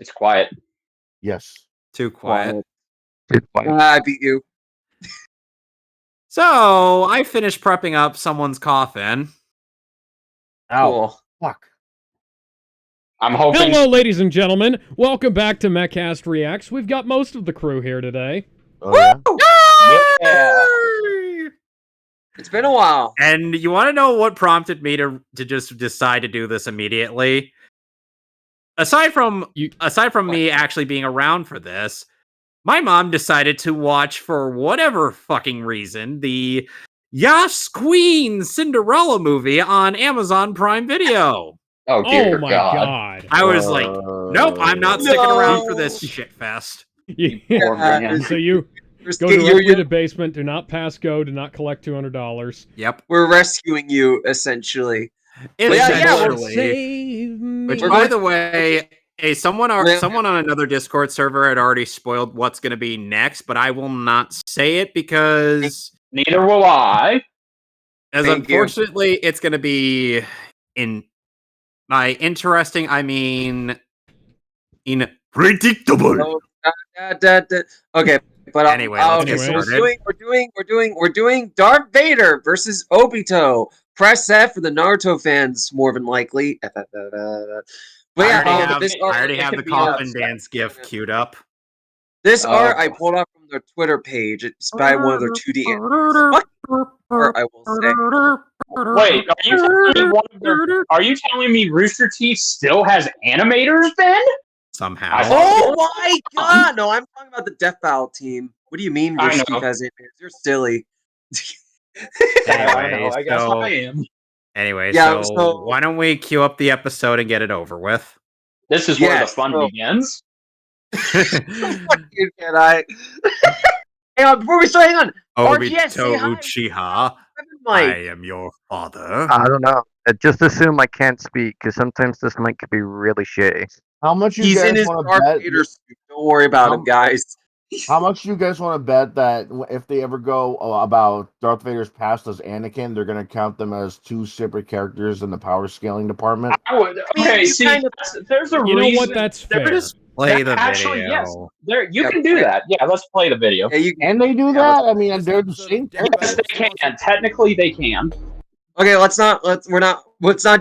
It's quiet. Yes. Too quiet. I beat you. So, I finished prepping up someone's coffin. Ow. Cool. Fuck. I'm hoping. Hello, ladies and gentlemen. Welcome back to Mehcast Reacts. We've got most of the crew here today. Oh, yeah? Yeah. It's been a while. And you want to know what prompted me to just decide to do this immediately? Aside from me actually being around for this, my mom decided to watch, for whatever fucking reason, the Yas Queen Cinderella movie on Amazon Prime Video. Oh dear Oh my God. god. I was like, nope, I'm not sticking around for this shit fest. Poor man. So you go directly to the basement, do not pass go, do not collect $200. Yep. We're rescuing you, essentially. Essentially. Save me. Which, by the way, someone on another Discord server had already spoiled what's going to be next, but I will not say it because Neither will I. unfortunately, it's going to be by interesting, I mean unpredictable. Okay, but Anyway, okay, so we're doing Darth Vader versus Obito. Press F for the Naruto fans, more than likely. But yeah, I this already have the coffin dance gif queued up. This art I pulled off from their Twitter page. It's by one of their 2D animators. Art, I will say. Wait, are you telling me Rooster Teeth still has animators then? Somehow. Oh my god! No, I'm talking about the Death Battle team. What do you mean I Rooster know. Teeth has animators? You're silly. Anyway, I guess I am. Anyway, Yeah, so so- why don't we queue up the episode and get it over with? This is where the Yes, fun so- begins. Fuck you, Jedi. Hang on, before we start, hang on. RGS, say Obito hi. Uchiha, Mike. I am your father. I don't know. Just assume I can't speak, because sometimes this mic could be really shitty. How much you He's in guys his want to Darth bet? Vader suit. Don't worry about him, guys. How much do you guys want to bet that if they ever go about Darth Vader's past as Anakin, they're going to count them as two separate characters in the power scaling department? I would. Okay, see, there's a You know reason. what? That's fair. Play the Actually, video. yes. There, you can do that. Yeah, let's play the video. Yeah, you, And they do that? I mean, they're the same Yes, characters. they can. Technically, they can. okay, let's not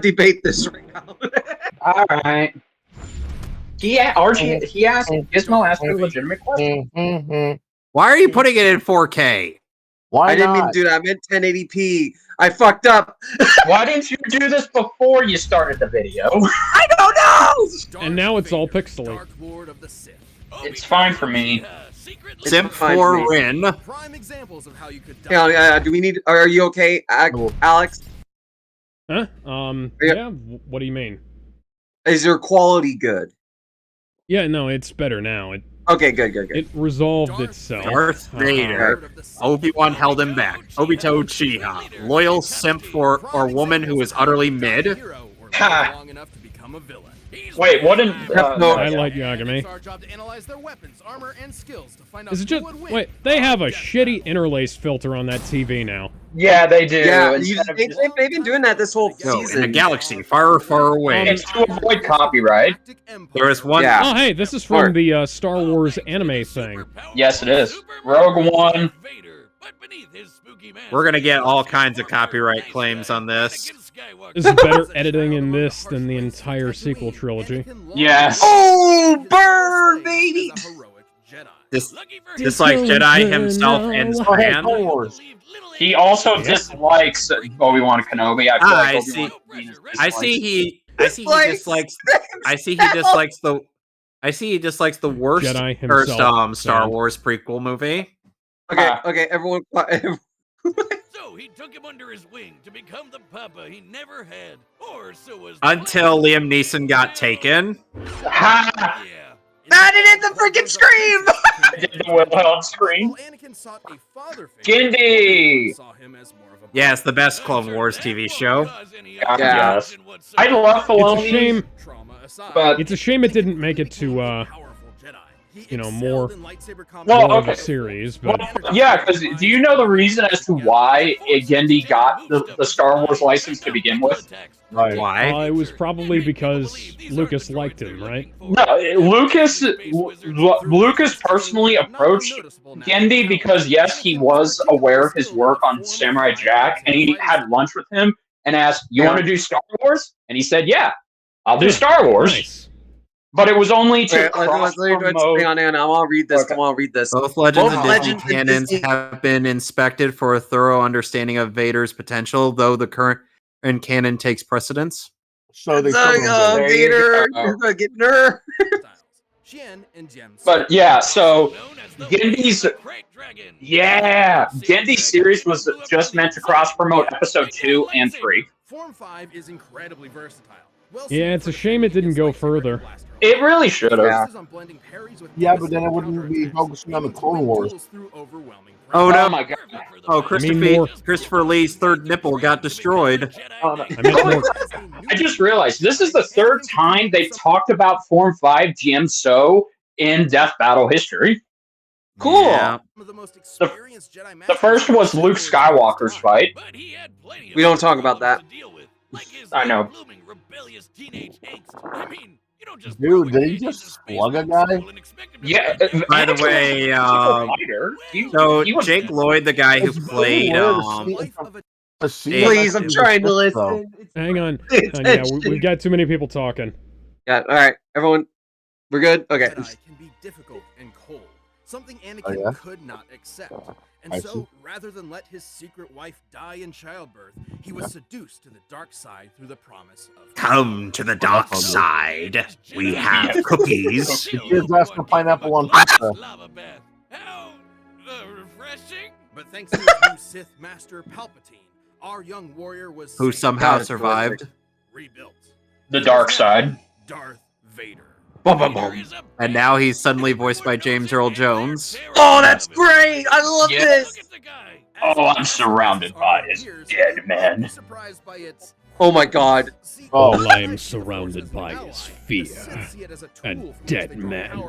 debate this right now. All right. He asked Gizmo asked a legitimate question. Why are you putting it in 4K? Why I didn't mean not? to do that. I meant 1080p. I fucked up. Why didn't you do this before you started the video? I don't know. And now it's all pixely. It's fine for me. Simp fine for for me. win. Prime examples of how you could Hang on, do we need? Are you okay, Alex? Huh? Yeah, what do you mean? Is your quality good? Yeah, no, it's better now. Okay, good. It resolved itself. Darth Vader. Obi-Wan held him back. Obito Uchiha. Loyal simp for or woman who is utterly mid. Ha. Wait, what in... I like Yagami. Is it just... Wait, they have a shitty interlace filter on that TV now. Yeah, they do. Yeah, Instead of just- they've been doing that this whole No, in a season. galaxy far, far away. It's to avoid copyright. There is one. Yeah. Oh, hey, this is from the Star Wars anime thing. Yes, it is. Rogue One. We're gonna get all kinds of copyright claims on this. This is better editing in this than the entire sequel trilogy. Yes. Oh, burn, baby! This like Jedi himself in Oh, hey, Span. Clone Wars. He also dislikes Obi-Wan Kenobi. I feel like I Obi-Wan see. Kenobi dislikes- I see he dislikes. I see he dislikes the worst Jedi first himself, Star so. Wars prequel movie. Okay, everyone. So he took him under his wing to become the papa he never had, or so was Until Liam Neeson got taken. Ha! Yeah. That it is the freaking scream! Did the Wilhelm scream? Anakin sought a father figure. Gindi! Saw him as more of a Yeah, it's the best Clone Wars TV show. Yeah. Yes. I love It's a Filoni, shame. Trauma aside, but It's a shame it didn't make it to you know, more Well, of okay. a series. Well, But yeah, because do you know the reason as to why Gendy got the Star Wars license to begin with? Right. Why? it was probably because Lucas liked him, right? No, Lucas personally approached Gendy because yes, he was aware of his work on Samurai Jack, and he had lunch with him and asked, "You want to do Star Wars?" And he said, "Yeah, I'll do Star Wars." Nice. But it was only to Wait, cross hang promote. on. I want to read this. Okay. Come on, read this. Both Legends Both and Legends Disney and canons Disney- have been inspected for a thorough understanding of Vader's potential, though the current canon takes precedence. So they There you Vader, go. get her. But yeah, so Gendy's series was just meant to cross promote episode 2 and 3. Form 5 is incredibly versatile. Yeah, it's a shame it didn't go further. It really should have. Yeah, but then it wouldn't be focusing on the Clone Wars. Oh Oh no! my god. Oh, more- Christopher Lee's third nipple got destroyed. I meant more. I just realized this is the third time they've talked about Form 5 GM So in Death Battle history. Cool. Yeah. The first was Luke Skywalker's fight. We don't talk about that. I know. Dude, did he just slug a guy? Yeah. By the way, so he was- Jake Lloyd, the guy who It's played, Please, I'm trying to listen. Hang on. Yeah, we've got too many people talking. Yeah, all right, everyone, we're good. Okay. Can be difficult and cold, something Anakin Oh, yeah? could not accept. And I so, see. rather than let his secret wife die in childbirth, he was seduced to the dark side through the promise of come to the dark side. We have cookies. The kids asked for pineapple on pizza. Lava bath. How refreshing. But thanks to his new Sith Master Palpatine, our young warrior was Who saved somehow and survived. rebuilt. The dark side. Darth Vader. And now he's suddenly voiced by James Earl Jones. Oh, that's great! I love Yeah. this. Oh, I'm surrounded by his dead men. Oh my god. Oh, All I am surrounded by is fear and dead men.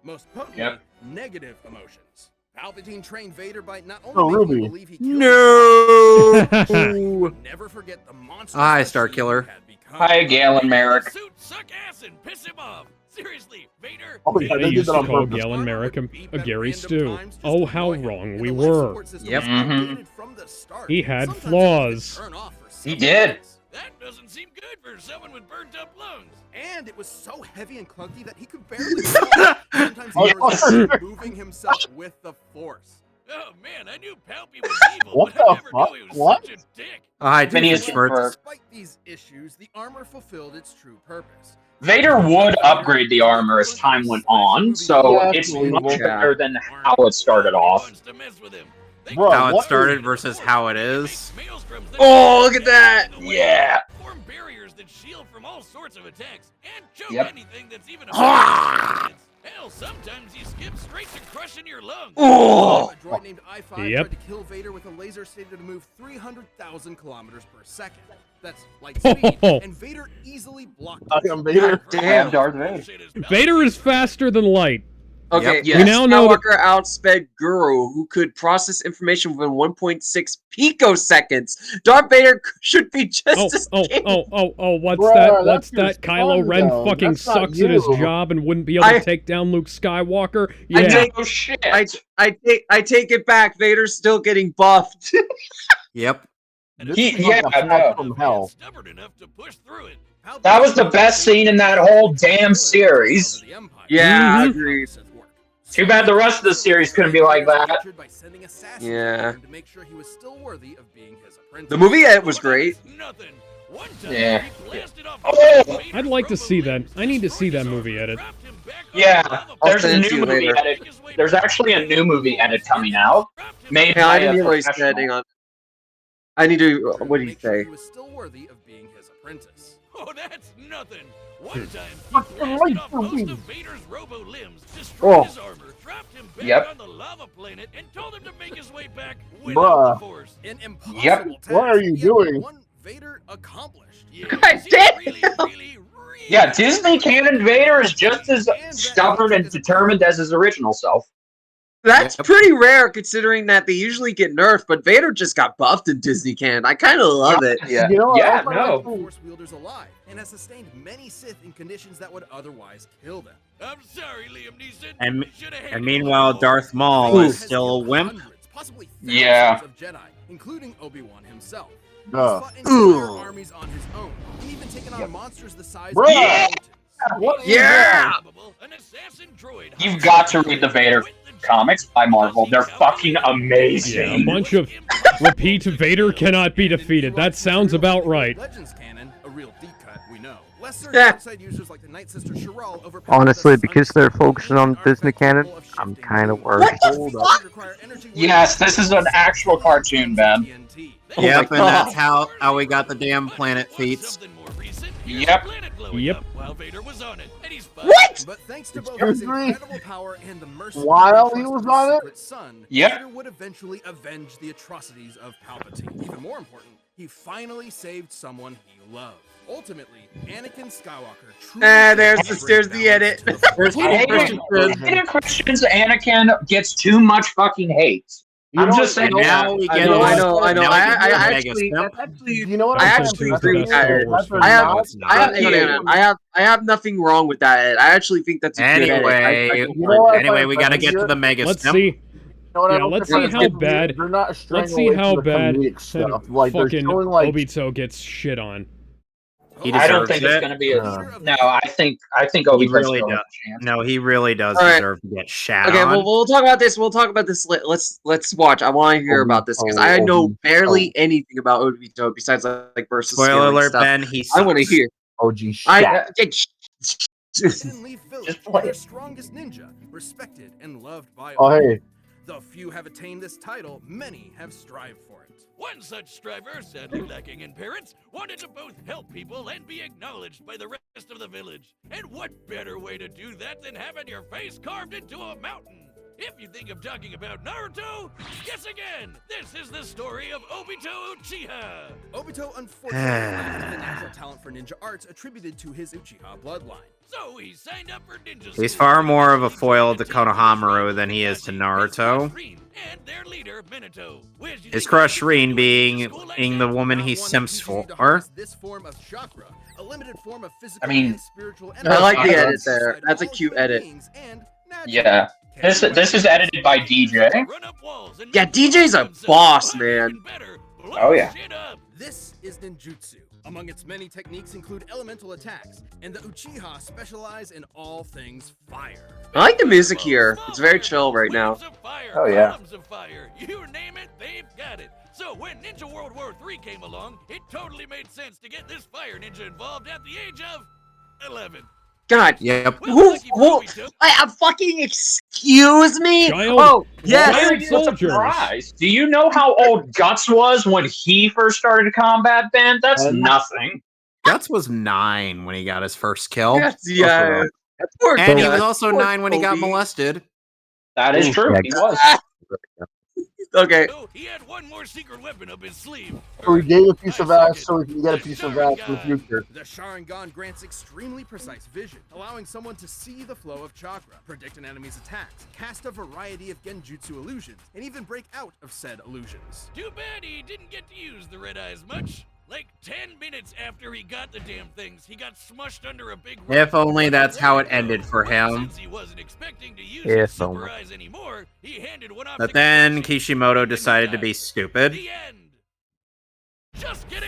Most potently, Yep. negative emotions. Palpatine trained Vader by not Oh, only making Ruby. him believe he killed No. but never forget the monster. Hi, Star Killer. Hi, Galen Merrick. Suit suck ass and piss him off. Seriously, Vader. Oh, yeah, They they did used that to on call purpose. Galen Merrick a Gary Stew. Oh, how wrong we were. Yep. He had flaws. He did. That doesn't seem good for someone with burnt up lungs. And it was so heavy and clunky that he could barely walk. Sometimes he was moving himself with the Force. Oh man, I knew Palpy was evil, What but I the never fuck? knew he was What? such a dick. Hi, Phineas Doofenshmirtz. Ferb. Despite these issues, the armor fulfilled its true purpose. Vader would upgrade the armor as time went on, so Yeah, it's absolutely. much better than how it started off. Wants to mess with him. Bro, How it what started versus how it is. Oh, look at that. Yeah. Form barriers that shield from all sorts of attacks and choke Yep. anything that's even Ah! Hell, sometimes you skip straight to crushing your lungs. Oh. A droid named I-5 Yep. tried to kill Vader with a laser stated to move 300,000 kilometers per second. That's light speed, and Vader easily blocked it. I am Vader. Damn. Darth Vader. Vader is faster than light. Okay, Yep. Yes. We now know that Skywalker outsped Guru, who could process information within 1.6 picoseconds. Darth Vader should be just as capable. What's Bruh, that? that's What's your that? Kylo son, Ren though. fucking That's not sucks at his you. job and wouldn't be able to take down Luke Skywalker. I Yeah. take- Oh shit. I take it back. Vader's still getting buffed. Yep. This He- is yeah, like a I path know. from hell. Stubborn enough to push through it. That was the best scene in that whole damn series. Yeah, Mhm. agreed. Too bad the rest of the series couldn't be like that. Yeah. To make sure he was still worthy of being his apprentice. The movie edit was great. Nothing. One time Yeah. he blasted off Oh! I'd like to see that. I need to see that movie edit. Yeah, there's a send it to new you movie later. edit. There's actually a new movie edit coming out. Made Yeah, I by didn't a hear what he said. professional. Hang on. I need to. What did he Make sure say? He was still worthy of being his apprentice. Oh, that's nothing. One time, What's he the blasted right off for most me? of Vader's robo limbs, destroyed Oh. his armor, dropped him back Yep. on the lava planet, and told him to make his way back Bruh. without the Force. An impossible Yep. task. What are you yet doing? One Vader accomplished. Yeah, God he damn. really, really, Yeah, Disney canon Vader is just as stubborn and determined as his original self. That's pretty rare considering that they usually get nerfed, but Vader just got buffed in Disney canon. I kind of love it. Yeah, You know what? yeah, Also, no. Force wielders alive, and has sustained many Sith in conditions that would otherwise kill them. I'm sorry, Liam Neeson. And Shoulda hated and you meanwhile, more. Darth Maul Vader is has still a killed wimp. hundreds, possibly Yeah. thousands of Jedi, including Obi-Wan himself. He's Duh. fought entire armies on his own, and even taken on monsters the size Bruh. of Yeah. mountains. What is Yeah! An assassin droid. You've got to read the Vader comics by Marvel. They're fucking Yeah, amazing. a bunch of repeat Vader cannot be defeated. That sounds about right. Legends canon, a real deep cut, we know. Lesser Yeah. outside users like the Night Sister Shirel overpower Honestly, the because they're focusing on Disney canon, I'm kind of worried. Yes, this is an actual cartoon, Ben. Yep, my and that's God. how we got the damn planet feats. Yep. Yep. While Vader was on it, and he's fine. What? But thanks to both Excuse his me? incredible power and the mercy While and he trust was of on his it? secret son, Yep. Vader would eventually avenge the atrocities of Palpatine. Even more important, he finally saved someone he loved. Ultimately, Anakin Skywalker truly there's the edit. There's Hayden Christian's Anakin gets too much fucking hate. You I'm know just what? saying. And now we I get know, a- I know, I know. now we I get a mega actually, simp. that's actually, You know what? I I'm actually saying? agree with that. That's a I have- not- it's not. I have nothing wrong with that edit. I actually think that's a good edit. Anyway, You know what? anyway, we gotta get to Let's the mega Let's simp. see. You know what? Yeah, I don't let's think see they're- how bad- They're not straying Let's see away how from the bad comedic that stuff. Like they're fucking showing like Obito gets shit on. He I don't deserves think it's it. going to be a. No. No, I think He Obito's really still has does. a chance. No, he really does All right. deserve to get shat Okay, on. well, we'll talk about this. We'll talk about this. Let's watch. I want to hear about this because I know barely anything about Obito besides like versus Spoiler scaling alert, stuff. Ben. He I want to sucks. hear. OG shit. Didn't leave village Just play their it. strongest ninja, respected and loved by Oh all. hey, Though few have attained this title, many have strived for it. One such striver, sadly lacking in parents, wanted to both help people and be acknowledged by the rest of the village. And what better way to do that than having your face carved into a mountain? If you think I'm talking about Naruto, guess again! This is the story of Obito Uchiha! Obito unfortunately lacked the natural talent for ninja arts attributed to his Uchiha bloodline. So he signed up for ninja He's school. far more of a foil to Konohamaru than he is to Naruto. And their leader, Minato. Where'd you His think crush Obito Reen would being do school like the that? woman he Not wanting simps teaching you for. to harness this form of chakra, a limited form of physical I mean, and spiritual I like the energy edit there. inside That's a all cute human edit. beings and naturally Yeah. can This is edited by DJ. Run up walls and Yeah, make DJ's a themselves boss, fun, man. even better, blow Oh, yeah. shit up. This is ninjutsu. Among its many techniques include elemental attacks, and the Uchiha specialize in all things fire. I like the music here. It's very chill right now. Waves of fire, Oh, yeah. columns of fire. You name it, they've got it. So when Ninja World War III came along, it totally made sense to get this fire ninja involved at the age of 11. God. Yep. Well, lucky for Who? Obito, I fucking excuse me. Child- Oh Why yes. are you soldiers. surprised? Do you know how old Guts was when he first started combat, Ben? That's nothing. Guts was 9 when he got his first kill. Yes, yeah. Poor And he Guts. was also Poor 9 when he got Kobe. molested. That is true. Yeah, He was. Okay. though, he had one more secret weapon up his sleeve. so we gave a piece I of ass suck so it. we can get a The piece of ass in the Sharingan. future. The Sharingan grants extremely precise vision, allowing someone to see the flow of chakra, predict an enemy's attacks, cast a variety of genjutsu illusions, and even break out of said illusions. Too bad he didn't get to use the red eyes much. Like 10 minutes after he got the damn things, he got smushed under a big rock. If only that's how it ended for But him. Since he wasn't expecting to use If his super only. eyes anymore, he handed one off But to then Kakashi. Kishimoto And decided to died. be stupid. The end. Just kidding.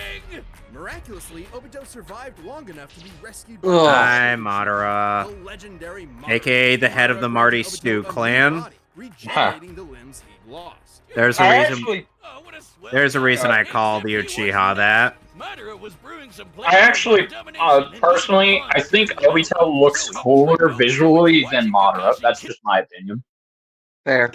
Miraculously, Obito survived long enough to be rescued by Ugh. Hi, the Madara. legendary Madara. AKA the head of the Marty Madara Stew granted Obito a clan. new body, regenerating the limbs he'd lost. There's a I reason. actually, Oh, what a swell There's a guy. reason I call the Except he Uchiha wasn't that. Madara was brewing some I actually, personally, I think Obito looks cooler visually than Madara. That's just my opinion. Fair.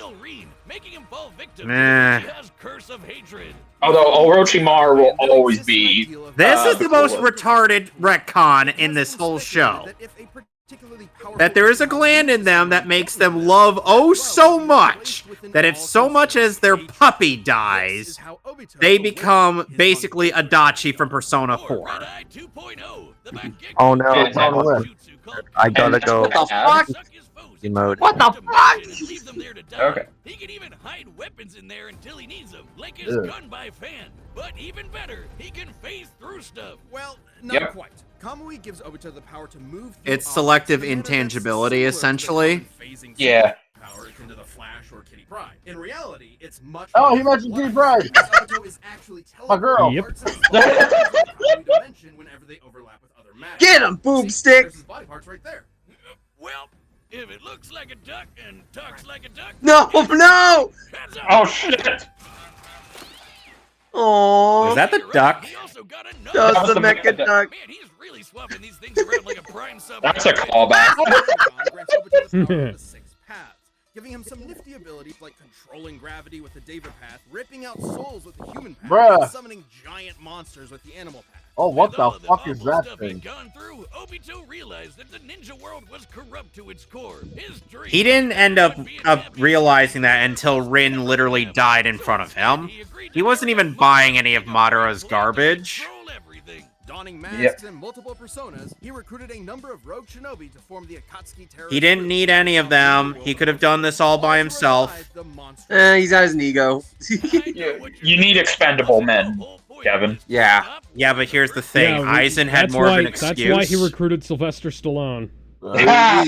Making him fall victim Meh. to Uchiha's curse of hatred. Although Orochimaru will always be. This is the most cooler. retarded retcon in this whole show. That there is a gland in them that makes them love oh so much that if so much as their puppy dies, they become basically Adachi from Persona 4. Oh no, Yeah, I gotta go. What the fuck? Emote. What the fuck? Okay. He can even hide weapons in there until he needs them, like his gun by fan. But even better, he can phase through stuff. Well, not Yep. quite. Kamui gives Obito the power to move. It's selective intangibility, essentially. Yeah. Power into the Flash or Kitty Pryde. In reality, it's much. Oh, he mentioned Kitty Pryde. Obito is actually My girl. Yep. parts of his body into the Kamui dimension whenever they overlap with other matters. Get him, boomstick! There's his body parts right there. Well, if it looks like a duck and talks like a duck. No, no! Hands up. Oh shit! Oh, Was that the duck? He also got another. That That was was the the mecha mecha duck. Man, he's really swapping these things around like a prime sub. That's a callback. Grants Obito the power of the 6 paths, giving him some nifty abilities like controlling gravity with the Deva path, ripping out souls with the human path, Bruh. and summoning giant monsters with the animal path. Oh, what With the all of fuck is awful that stuff thing? he'd gone through, Obito realized that the ninja world was corrupt to its core. His dream He didn't end up realizing that until Rin literally died in front of him. He wasn't even buying any of Madara's garbage. Donning masks and multiple personas, he recruited a number of rogue shinobi to form the Akatsuki terrorist He didn't group. need any of them. He could have done this all by himself. The monster- He's at his ego. You need expendable men, Kevin. Yeah. Yeah, but here's the thing. Yeah, Aizen had that's more of why- an excuse. That's why he recruited Sylvester Stallone. Yeah,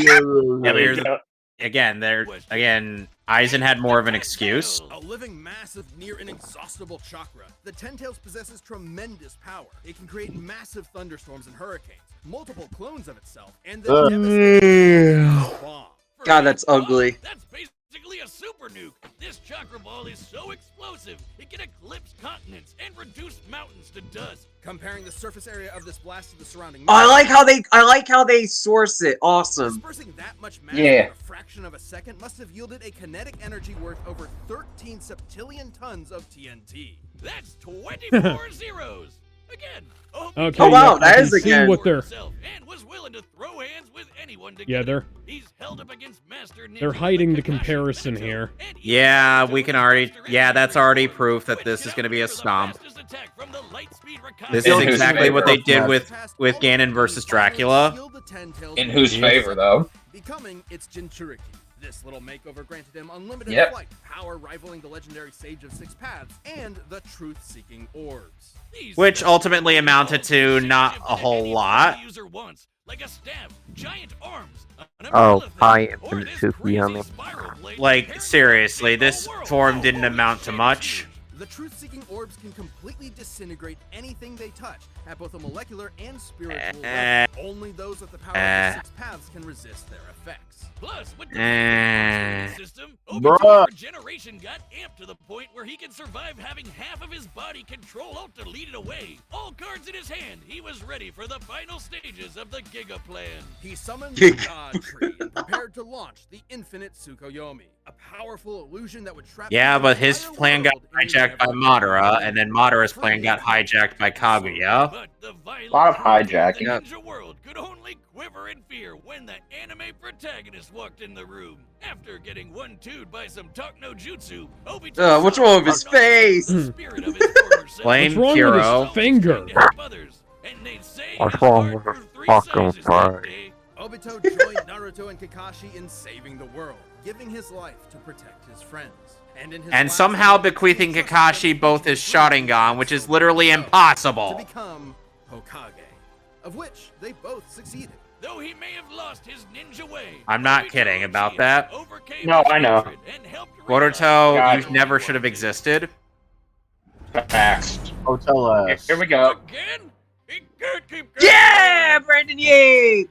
but here's the, again, Aizen had more of an excuse. A living mass of near inexhaustible chakra, the Ten Tails possesses tremendous power. It can create massive thunderstorms and hurricanes, multiple clones of itself, and the devastating bomb. God, that's ugly. That's basically a super nuke. This chakra ball is so explosive, it can eclipse continents and reduce mountains to dust. Comparing the surface area of this blast to the surrounding Oh, I like how they source it. Awesome. Dispersing that much mass Yeah. in a fraction of a second must have yielded a kinetic energy worth over 13 septillion tons of TNT. That's 24 zeros. Again. Okay, Oh, wow, yep, that I can is see again. what they're. And was willing to throw hands with anyone to Yeah, get they're. him. He's held up against Master Ninja They're hiding the Kakashi comparison Naruto, here. and Yeah, even we can Naruto already. Master Yeah, that's Energy already Sword, proof that which this is going to be a outwits the stomp. fastest attack from the Lightspeed Raikage. This In is whose exactly what they favor? did with Ganon versus Dracula. In whose favor, though? Becoming its Jinchuriki. This little makeover granted him unlimited Yep. flight, power rivaling the legendary Sage of Six Paths, and the truth-seeking orbs. These Which special ultimately amounted to shape not shift a whole any lot. ability user wants, like a staff, giant arms, an Oh, umbrella I thing, am or the this Sufi crazy on me. spiral blade Like, carrying seriously, the this world. form didn't Holy amount to shit, much. huge. The truth-seeking orbs can completely disintegrate anything they touch at both a molecular and spiritual level. Only those with the power of the Six Paths can resist their effects. Plus, with the system, Bruh. Obito's regeneration got amped to the point where he could survive having half of his body control Alt to lead it away. All cards in his hand, he was ready for the final stages of the Giga Plan. He summoned the God Tree and prepared to launch the Infinite Tsukuyomi, a powerful illusion that would trap. Yeah, the but his entire plan got world in hijacked by never-ending Madara, and then Madara's plan got hijacked by Kaguya. But the violent Lot of truth of hijacking. The ninja world could only quiver in fear when the anime protagonist walked in the room. After getting 1-2'd by some talk no jutsu, Obito What's wrong with his face? the spirit of his former self. Blame What's wrong with Kuro. his finger? To help others, and they'd say What's his wrong heart with grew his 3 fucking sizes that face? day. Obito joined Naruto and Kakashi in saving the world, giving his life to protect his friends. And, in his And last somehow moments, bequeathing he Kakashi trusted both his Obito's Sharingan, which is literally to impossible. become Hokage, of which they both succeeded. Though he may have lost his ninja way, I'm not Obito kidding about Uchiha that. overcame No, his I know. hatred and helped Boruto, God. you never should have existed. Facts. Hotel ass. Here we go. Again? He can't keep going. Yeah, Brandon Yates.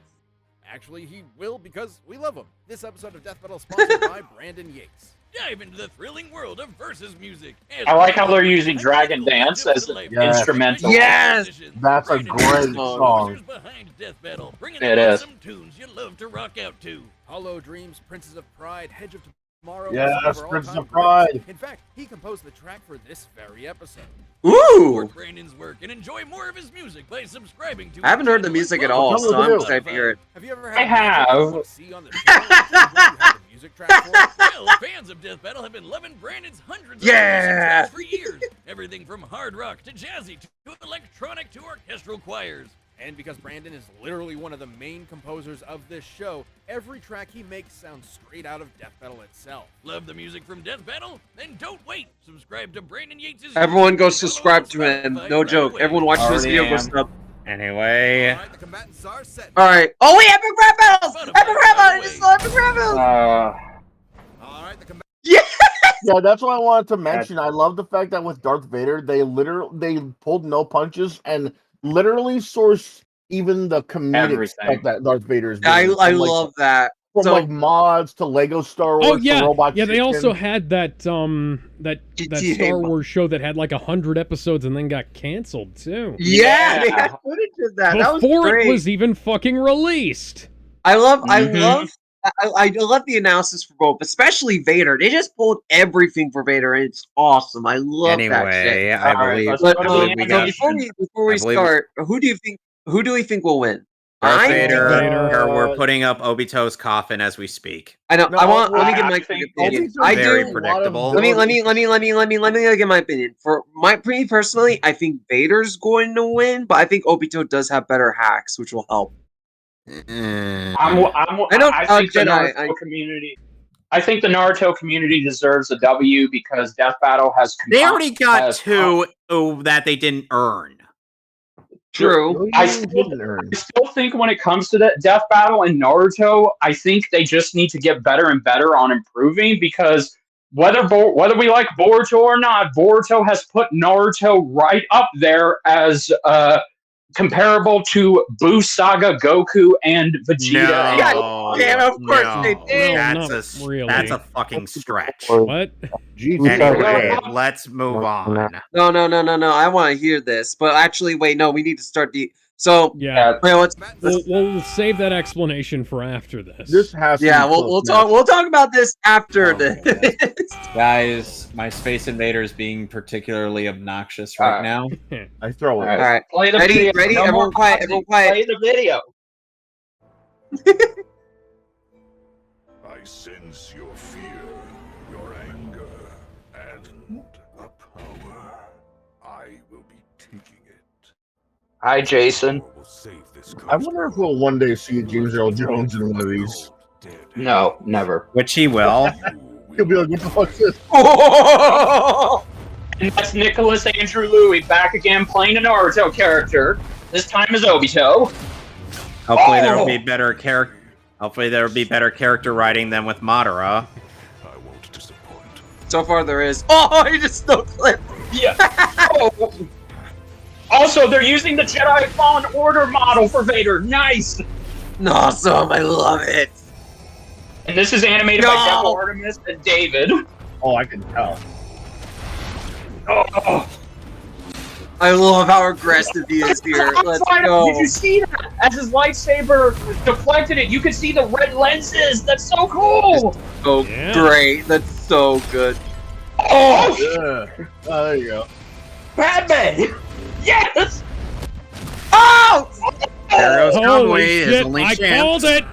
Actually, he will because we love him. This episode of Death Metal is sponsored by Brandon Yates. Dive into the thrilling world of versus music. I like how they're using Dragon Dance as an Yes. instrumental. Yes! That's a great song. Behind death metal, bringing It the is. awesome tunes you love to rock out to. Hollow Dreams, Princes of Pride, Hedge of Tomorrow. Yes, and some Princes all-time of Pride. greats. In fact, he composed the track for this very episode. Ooh. Support Brandon's work and enjoy more of his music by subscribing to I haven't heard the music at all, so I'm excited to hear it. Have you ever I had have. See on the show? You have the music music track for it? Well, fans of Death Battle have been loving Brandon's hundreds of Yeah! tracks for years. Everything from hard rock to jazzy to electronic to orchestral choirs. And because Brandon is literally one of the main composers of this show, every track he makes sounds straight out of Death Battle itself. Love the music from Death Battle? Then don't wait. Subscribe to Brandon Yates' Everyone go YouTube subscribe to channel on him. Spotify No right joke. away. Everyone watching this Already video, go am. sub. Anyway, Alright, the combatants are set. Alright. Oh, wait, Epic Rap Battles! Epic Rap Battles! I just saw Epic Rap Battles! Alright, the combatants. Yeah, that's what I wanted to mention. I love the fact that with Darth Vader, they pulled no punches and literally sourced even the comedic Everything. stuff that Darth Vader is I doing. From, like, love that. from So- like mods to Lego Star Wars Oh yeah, to Robot yeah. They Chicken. also had that that GTA Star mod. Wars show that had like 100 episodes and then got canceled too. Yeah, they Yeah. had footage of that. That was Before great. it was even fucking released. I love Mhm. I love the analysis for both, especially Vader. They just pulled everything for Vader, and it's awesome. I love that shit. anyway, I All right, believe, let's But, I go believe to we the got before we I believe- start, who do we think will win? Darth I Vader. think- Vader. We're putting up Obito's coffin as we speak. I know. No, Let me I give my think opinion. Obito's I very do. predictable. Let me give my opinion. For me personally, I think Vader's going to win, but I think Obito does have better hacks, which will help. Mm. I know, think the Jedi, Naruto community. I think the Naruto community deserves a W because Death Battle has. They already got has- two that they didn't earn. True. I didn't earn. I still think when it comes to that Death Battle and Naruto, I think they just need to get better and better on improving because whether we like Boruto or not, Boruto has put Naruto right up there as comparable to Buu Saga, Goku, and Vegeta. No, damn, of course no. they did. Well, That's not really. that's a fucking stretch. What? Jesus. Anyway, let's move on. No. I want to hear this, but actually, wait. No, we need to start the. So Yeah. wait, let's. We'll save that explanation for after this. This has to Yeah, be we'll close talk. match. We'll talk about this after Oh, this. Guys, my Space Invader is being particularly obnoxious right now. I throw it. All right. All right. Play the Ready? video. Ready? No Everyone more quiet. pausing. Everyone quiet. Play the video. I sense your fear, your anger, and a power. I will be taking it. Hi, Jason. Or will save this I wonder if we'll one day see James Earl Jones in one of these. No, never. Which he will. He'll be like, what the fuck is this? And that's Nicholas Andrew Louis back again playing a Naruto character. This time as Obito. Hopefully there will be better character. Hopefully there will be better character writing than with Madara. I won't disappoint. So far, there is. Oh, he just no clip. Yeah. Oh. Also, they're using the Jedi Fallen Order model for Vader. Nice. Awesome. I love it. And this is animated by No. Devil Artemis and David. Oh, I can tell. Oh. I love how aggressive he is here. Let's go. Did you see that? As his lightsaber deflected it, you could see the red lenses. That's so cool. So Yeah. great. That's so good. Oh, Yeah. Oh, there you go. Batman. Yes. Oh! There goes Holy Conway, his shit! only I chance. called it.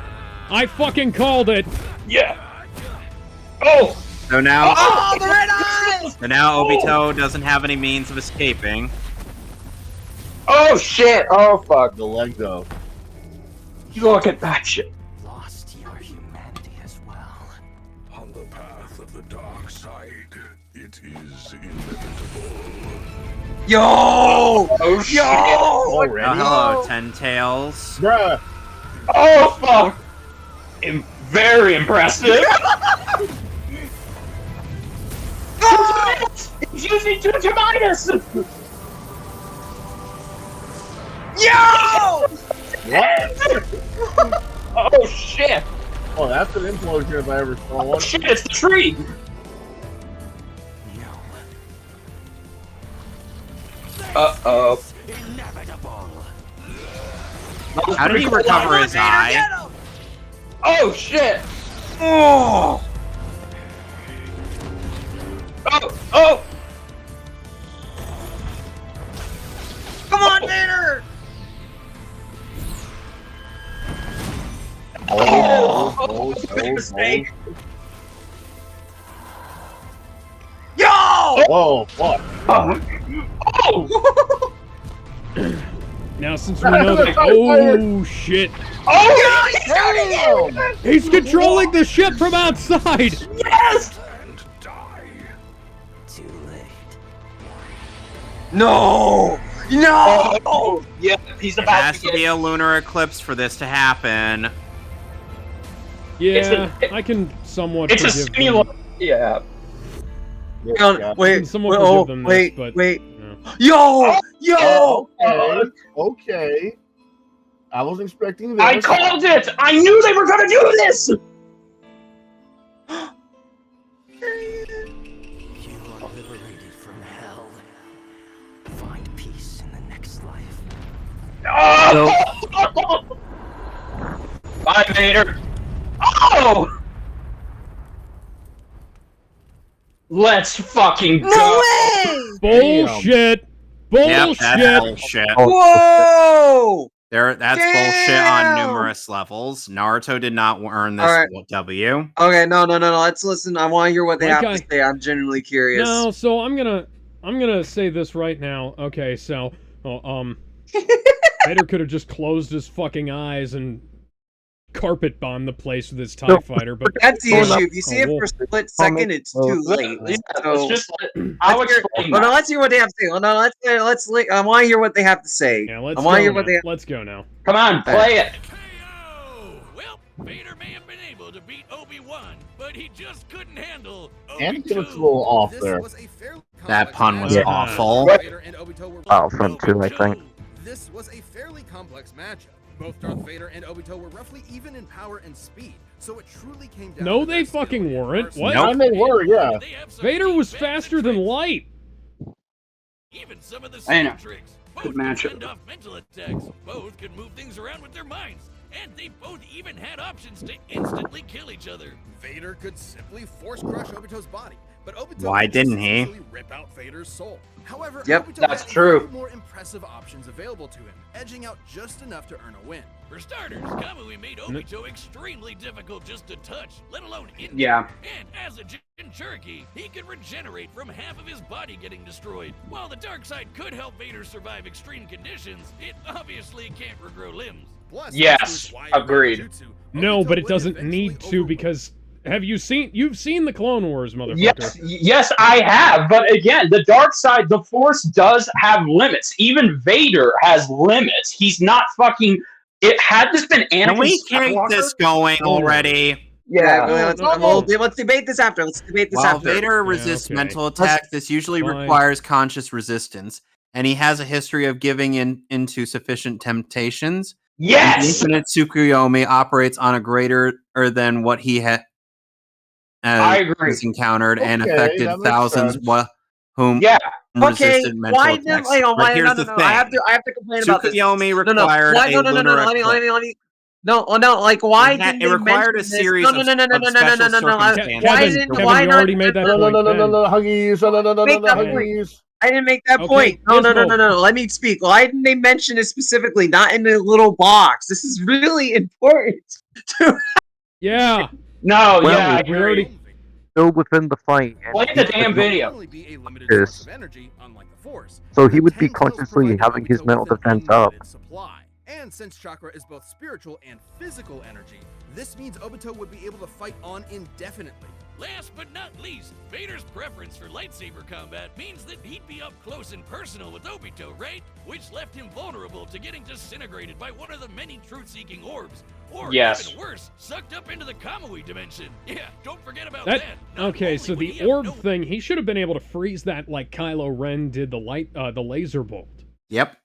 I fucking called it. Yeah. Oh. So now, Oh, the red eyes! Obito doesn't have any means of escaping. Oh shit. Oh fuck. The leg, though. Look at that shit. Lost your humanity as well. On the path of the dark side, it is inevitable. Yo! Oh shit. Yo! Already? Hello, Ten Tails. Bruh. Oh fuck. Very impressive. He's using two tomatoes. Yo! What? Oh shit. Oh, that's an implosion if I ever saw Oh one. shit, it's the tree. Uh-oh. Inevitable. How did he recover his eye? Oh shit. Oh! Oh, oh. Come on, Vader! Oh, Oh, big mistake. Whoa, what? Oh! Now, since we know that. Oh, shit. Oh! He's controlling the ship from outside. Yes! And die. Too late. No! No! Oh, yeah, he's It about has to be a lunar eclipse for this to happen. Yeah, I can somewhat It's a forgive them. simulation. Yeah. Yeah. Wait, Someone forgive them this, but, wait. no. Yo! Okay. I wasn't expecting this. I called it! I knew they were gonna do this! You are liberated from hell. Find peace in the next life. Oh! Bye, Vader. Oh! Let's fucking go. Bullshit! Yep, that's Bullshit! bullshit. Whoa! That's bullshit on numerous levels. Naruto did not earn this Alright. W. Okay, no. Let's listen. I want to hear what they Like have to say. I'm genuinely curious. No, so I'm gonna say this right now. Okay, so Vader could have just closed his fucking eyes and carpet bombed the place with his TIE fighter, but That's the issue. If you see it well, for a split second, it's too late. Yeah, So, it's just. I'll explain well, no, that. let's hear what they have to say. Well, no, I want to hear what they have to say. yeah, I let's want to go hear what now. they have. Let's go now. Come on, play it. Hey-o! Well, Vader may have been able to beat Obi-Wan, but he just couldn't handle Anakin was a Obi-2. little off This there. was a fairly That complex pun was matchup. awful. Vader and Obito were Battlefront 2, I think. This was a fairly complex matchup. Both Darth Vader and Obito were roughly even in power and speed, so it truly came down No, to they their skill fucking and weren't. arsenal. What? Nope. I mean, were, yeah. They have some Vader deep was bets faster and than tricks. light. Even some of the I know. same tricks. Good Both could matchup. send off mental attacks. Both could move things around with their minds. And they both even had options to instantly kill each other. Vader could simply force crush Obito's body, but Obito Why could didn't he? easily rip out Vader's soul. However, Yep, Obito that's had true. a few more impressive options available to him, edging out just enough to earn a win. For starters, Kamui made Obito extremely difficult just to touch, let alone injure. Yeah. And as a Jinchuriki, he could regenerate from half of his body getting destroyed. While the dark side could help Vader survive extreme conditions, it obviously can't regrow limbs. Plus, Yes, thanks to his wide agreed. jutsu, No, Obito but it would doesn't eventually need to overwhelm because you've seen the Clone Wars, motherfucker. Yes, I have. But again, the dark side, the Force does have limits. Even Vader has limits. He's not fucking. It had this been Anakin Can we keep Skywalker. this going already? Yeah. Let's debate this after. Let's debate this While after. Vader resists okay. mental attacks, this usually Fine. requires conscious resistance, and he has a history of giving into sufficient temptations. The Yes. infinite Tsukuyomi operates on a greater than what he I agree. has encountered and Okay, affected that makes thousands sense. whom Yeah. Okay, resisted mental why attacks. didn't hang on? But Why, here's no, the no, no, thing. I have to complain about this. Tsukuyomi No, no, required why, a no, lunar let me, eclipse. no, like why It had- didn't it they required mention a this? series No, of- no, no, no, no, of no, no, no, special no, no, circumstances. why Kevin, didn't, Kevin, why you not? already made that No, point. Ben. Huggies. No, Make that Huggies. I didn't make that Okay, point. No, Gizmo. no. Let me speak. Why didn't they mention it specifically? Not in a little box. This is really important. Yeah. No. Well, yeah. I we already- agree. Still within the fight. and Play he the could damn not- video. Only be a limited Yes. source of energy, unlike the Force. So he would be The 10 tails consciously provided having his Obito mental with an defense up. unlimited supply. And since chakra is both spiritual and physical energy, this means Obito would be able to fight on indefinitely. Last but not least, Vader's preference for lightsaber combat means that he'd be up close and personal with Obito, right? Which left him vulnerable to getting disintegrated by one of the many truth-seeking orbs. Or Yes. even worse, sucked up into the Kamui dimension. Yeah, don't forget about That that. Not okay, only so would he the have orb no- thing, he should have been able to freeze that like Kylo Ren did the laser bolt. Yep.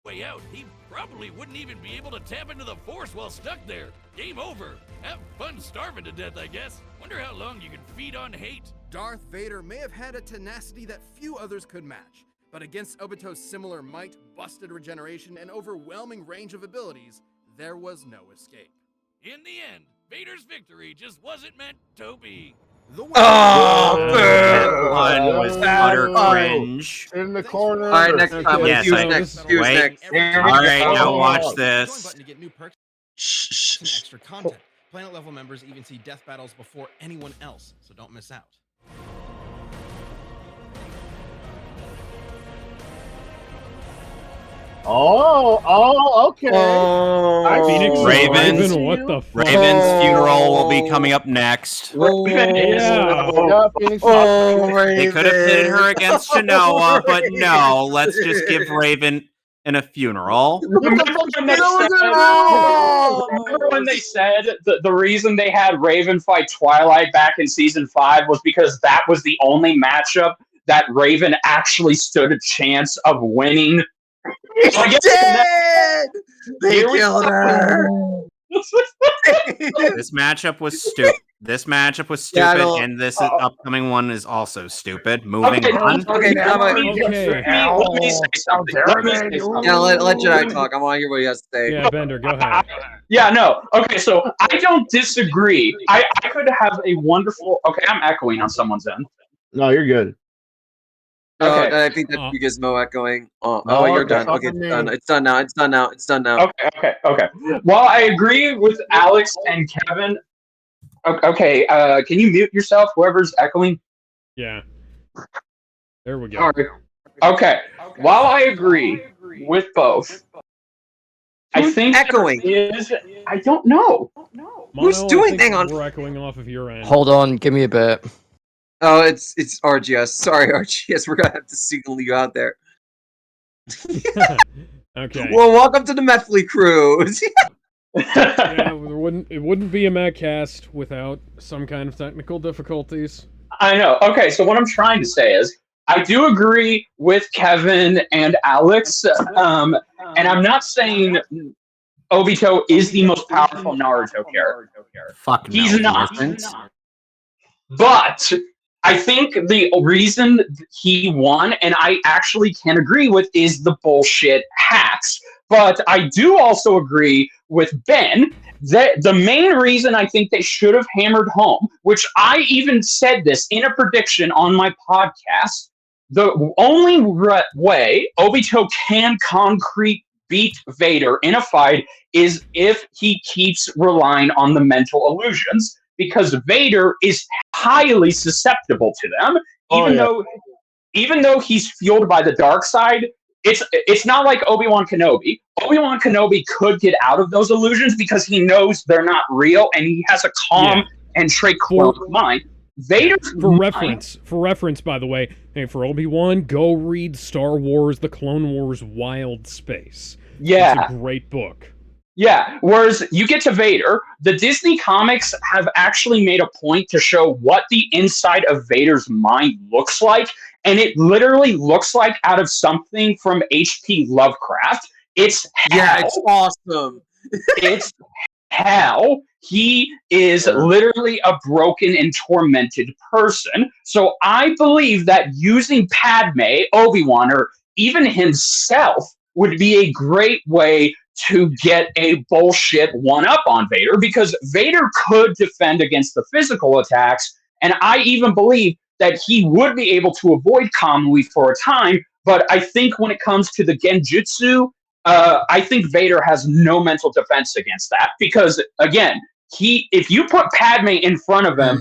way out, he probably wouldn't even be able to tap into the Force while stuck there. Game over. Have fun starving to death, I guess. Wonder how long you can feed on hate. Darth Vader may have had a tenacity that few others could match, but against Obito's similar might, busted regeneration, and overwhelming range of abilities, there was no escape. In the end, Vader's victory just wasn't meant to be. The winner That one was utter Oh. cringe. In the corner. All right, next time. Yes, Who's I- next? Who's wait. next? All right, now watch Join this. button to get new perks Shh. and extra content. Planet level members even see death battles before anyone else, so don't miss out. Okay. Oh, Phoenix is Ravens. Raven, what the fuck? Raven's funeral will be coming up next. Raven is- Yeah. Yeah, Phoenix. They could have pitted her against Shanoa, but no, let's just give Raven a funeral. Remember when they said the reason they had Raven fight Twilight back in season 5 was because that was the only matchup that Raven actually stood a chance of winning? So I guess dead! They here we killed go. her! This matchup was stupid. Yeah, I don't- and this upcoming one is also stupid. Moving Okay, on. Okay, how about... Okay. Let me say something. Yeah, let Jedi talk. I want to hear what he has to say. Yeah, Bender, go ahead. Yeah, no. Okay, so I don't disagree. I could have a wonderful. Okay, I'm echoing on someone's end. No, you're good. No, Okay. I think that's Gizmo echoing. Oh, No, you're that's done. not Okay, for it's me. done. It's done now. It's done now. It's done now. Okay. Well, I agree with Alex and Kevin. Okay, can you mute yourself, whoever's echoing? Yeah. There we go. Sorry. Okay. While I agree with both, I Who's think echoing? I don't know. Who's Mono, doing- I think hang on. We're echoing off of your end. Hold on, give me a bit. Oh, it's RGS. Sorry, RGS. We're gonna have to signal you out there. Okay. Well, welcome to the Methley crew. Yeah, it wouldn't be a Mehcast without some kind of technical difficulties. I know. Okay, so what I'm trying to say is, I do agree with Kevin and Alex, and I'm not saying Obito is the most powerful Naruto character. Fuck no, He's he not. isn't. But I think the reason he won, and I actually can agree with, is the bullshit hacks. But I do also agree with Ben that the main reason I think they should have hammered home, which I even said this in a prediction on my podcast, the only way Obito can concrete beat Vader in a fight is if he keeps relying on the mental illusions, because Vader is highly susceptible to them, even though he's fueled by the dark side. It's not like Obi-Wan Kenobi. Obi-Wan Kenobi could get out of those illusions because he knows they're not real, and he has a calm and tranquil mind. Vader's For reference, by the way, hey, for Obi-Wan, go read Star Wars: The Clone Wars Wild Space. Yeah. It's a great book. Yeah, whereas you get to Vader, the Disney comics have actually made a point to show what the inside of Vader's mind looks like, and it literally looks like out of something from H.P. Lovecraft. It's awesome. It's hell. He is literally a broken and tormented person. So I believe that using Padme, Obi-Wan, or even himself would be a great way to get a bullshit one-up on Vader, because Vader could defend against the physical attacks, and I even believe that he would be able to avoid Kamui for a time, but I think when it comes to the Genjutsu, I think Vader has no mental defense against that, because, again, if you put Padme in front of him,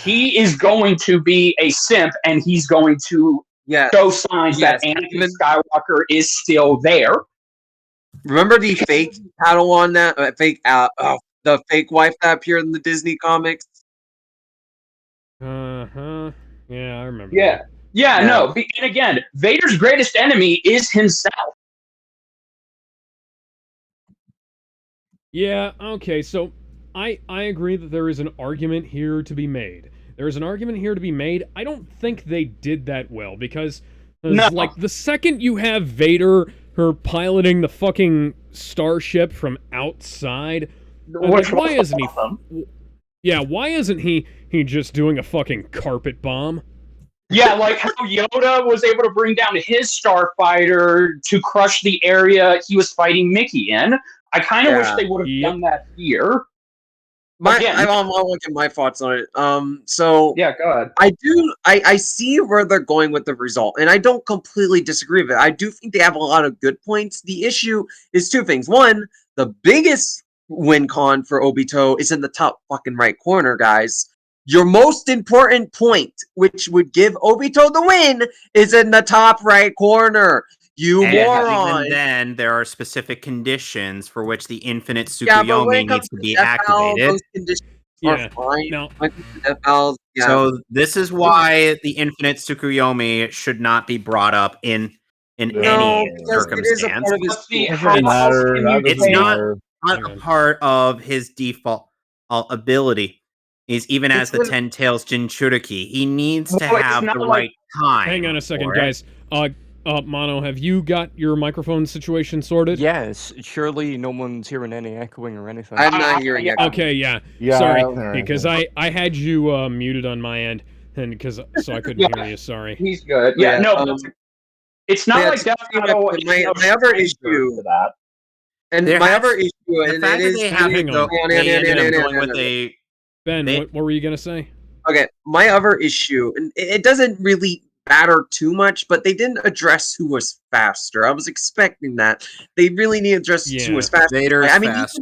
he is going to be a simp, and he's going to show signs that Anakin Skywalker is still there. Remember the fake Padawan the fake wife that appeared in the Disney comics? Uh-huh. Yeah, I remember. Yeah, no. And again, Vader's greatest enemy is himself. Yeah, okay, so I agree that there is an argument here to be made. There is an argument here to be made. I don't think they did that well, because like the second you have Vader, her piloting the fucking starship from outside, like, why isn't he? Yeah, why isn't he just doing a fucking carpet bomb? Yeah, like how Yoda was able to bring down his starfighter to crush the area he was fighting Mickey in. I kind of wish they would have done that here. I want to get my thoughts on it. So yeah, go ahead. I see where they're going with the result, and I don't completely disagree with it. I do think they have a lot of good points. The issue is two things. One, the biggest win con for Obito is in the top fucking right corner, guys. Your most important point, which would give Obito the win, is in the top right corner. You And moron! even then, there are specific conditions for which the infinite Yeah, but when Tsukuyomi it comes needs to to be death valve, activated. those conditions Yeah. are fine. Now, When it comes to death valves, yeah. So this is why the infinite Tsukuyomi should not be brought up in No, any because it is a circumstance. part of his. But see, Doesn't how matter. can That you doesn't It's not matter. a Okay. part of his default ability. He's even as It's the when- 10 Tails Jinchuriki. He needs to Well, it's have not the like- right time. hang on a second, for it. guys. Mono, have you got your microphone situation sorted? Yes, surely no one's hearing any echoing or anything. I'm not hearing it. Okay, yeah. Yeah, I Sorry, don't hear because anything. I had you muted on my end, and so I couldn't hear you. Sorry. He's good. Yeah, Yeah, no, it's not yeah, like to Death see Battle. my other issue to that. and There my has- other issue, The and fact it that is they have Hang to on. go, they ended up going with a Ben, They- what were you gonna say? okay. My other issue, and it doesn't really matter too much, but they didn't address who was faster. I was expecting that. They really need to address Yeah. who was faster. Vader's I mean, faster.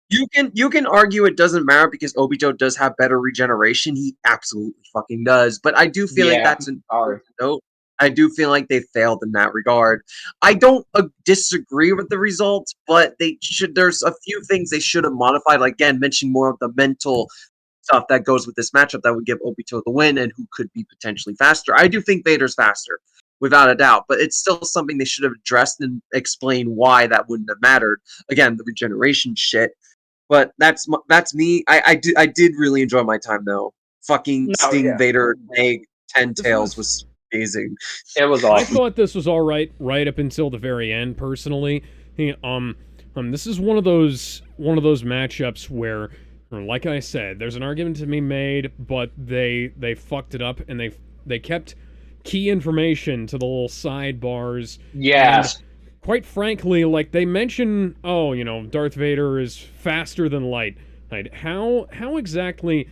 you can argue it doesn't matter because Obito does have better regeneration. He absolutely fucking does. But I do feel like Yeah, that's an sorry. note. I do feel like they failed in that regard. I don't disagree with the results, but they should. There's a few things they should have modified. Like again, mentioning more of the mental stuff that goes with this matchup that would give Obito the win and who could be potentially faster. I do think Vader's faster, without a doubt, but it's still something they should have addressed and explained why that wouldn't have mattered. Again, the regeneration shit. But that's me. I did really enjoy my time though. Fucking No, Sting yeah. Vader Egg 10 This Tails was- was amazing. It was I awesome. thought this was all right up until the very end. Personally, this is one of those matchups where, like I said, there's an argument to be made, but they fucked it up and they kept key information to the little sidebars. Yes. And quite frankly, like they mention, Darth Vader is faster than light. Right? How exactly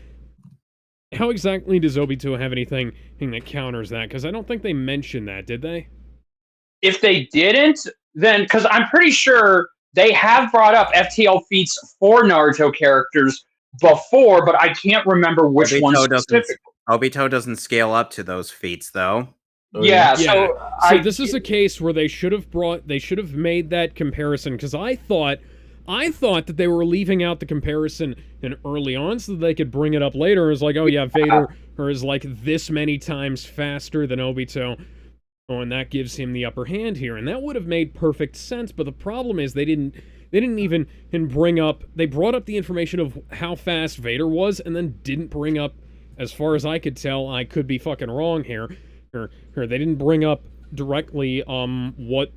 does Obito have anything that counters that? Because I don't think they mentioned that, did they? If they didn't, then because I'm pretty sure they have brought up FTL feats for Naruto characters before, but I can't remember which one specifically. Obito doesn't scale up to those feats, though. Yeah, So so this is a case where they should have made that comparison, because I thought that they were leaving out the comparison in early on so that they could bring it up later as like, oh yeah, Vader is like this many times faster than Obito. Oh, and that gives him the upper hand here, and that would have made perfect sense. But the problem is they didn't even bring up. They brought up the information of how fast Vader was, and then didn't bring up, as far as I could tell, I could be fucking wrong here. Or they didn't bring up directly what